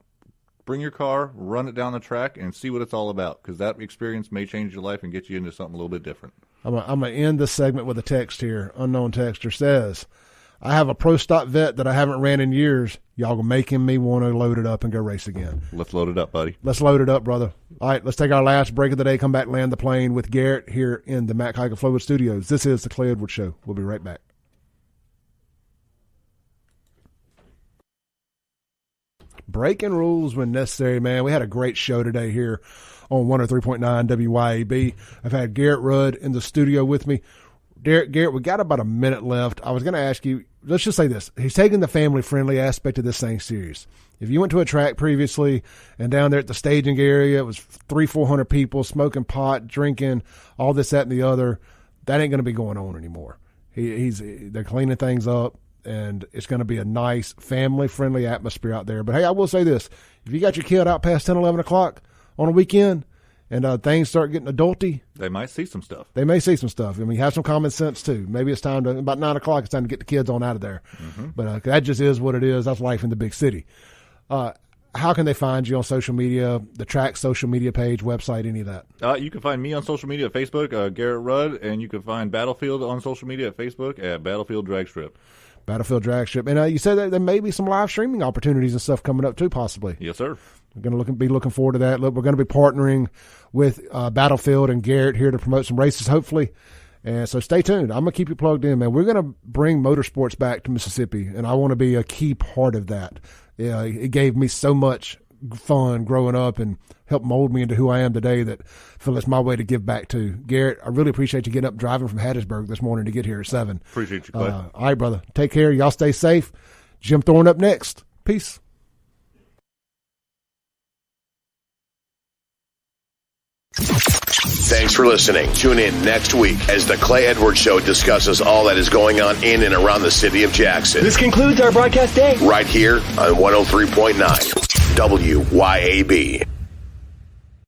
Bring your car, run it down the track, and see what it's all about, because that experience may change your life and get you into something a little bit different. I'm going to end this segment with a text here. Unknown texter says, I have a Pro Stock Vet that I haven't ran in years. Y'all making me want to load it up and go race again. Let's load it up, buddy. Let's load it up, brother. All right, let's take our last break of the day, come back, land the plane with Garrett here in the Mac Haik of Flowood Studios. This is the Clay Edwards Show. We'll be right back. Breaking rules when necessary, man. We had a great show today here on 103.9 WYAB. I've had Garrett Rudd in the studio with me. Garrett, we got about a minute left. I was going to ask you, let's just say this. He's taking the family-friendly aspect of this thing serious. If you went to a track previously and down there at the staging area, it was 300-400 people smoking pot, drinking, all this, that, and the other, that ain't going to be going on anymore. They're cleaning things up, and it's going to be a nice family-friendly atmosphere out there. But, hey, I will say this. If you got your kid out past 10, 11 o'clock on a weekend and things start getting adulty, they might see some stuff. They may see some stuff. I mean, have some common sense, too. Maybe it's time to, about 9 o'clock, it's time to get the kids on out of there. Mm-hmm. But that just is what it is. That's life in the big city. How can they find you on social media, the track social media page, website, any of that? You can find me on social media at Facebook, Garrett Rudd, and you can find Battlefield on social media at Facebook at Battlefield Dragstrip. Battlefield Dragstrip. And you said that there may be some live streaming opportunities and stuff coming up, too, possibly. Yes, sir. We're going to be looking forward to that. Look, we're going to be partnering with Battlefield and Garrett here to promote some races, hopefully. And so stay tuned. I'm going to keep you plugged in, man. We're going to bring motorsports back to Mississippi, and I want to be a key part of that. It gave me so much fun growing up and helped mold me into who I am today that I feel it's my way to give back to. Garrett, I really appreciate you getting up driving from Hattiesburg this morning to get here at 7. Appreciate you, Clay. All right, brother. Take care. Y'all stay safe. Jim Thorne up next. Peace. Thanks for listening. Tune in next week as the Clay Edwards Show discusses all that is going on in and around the city of Jackson. This concludes our broadcast day. Right here on 103.9 WYAB.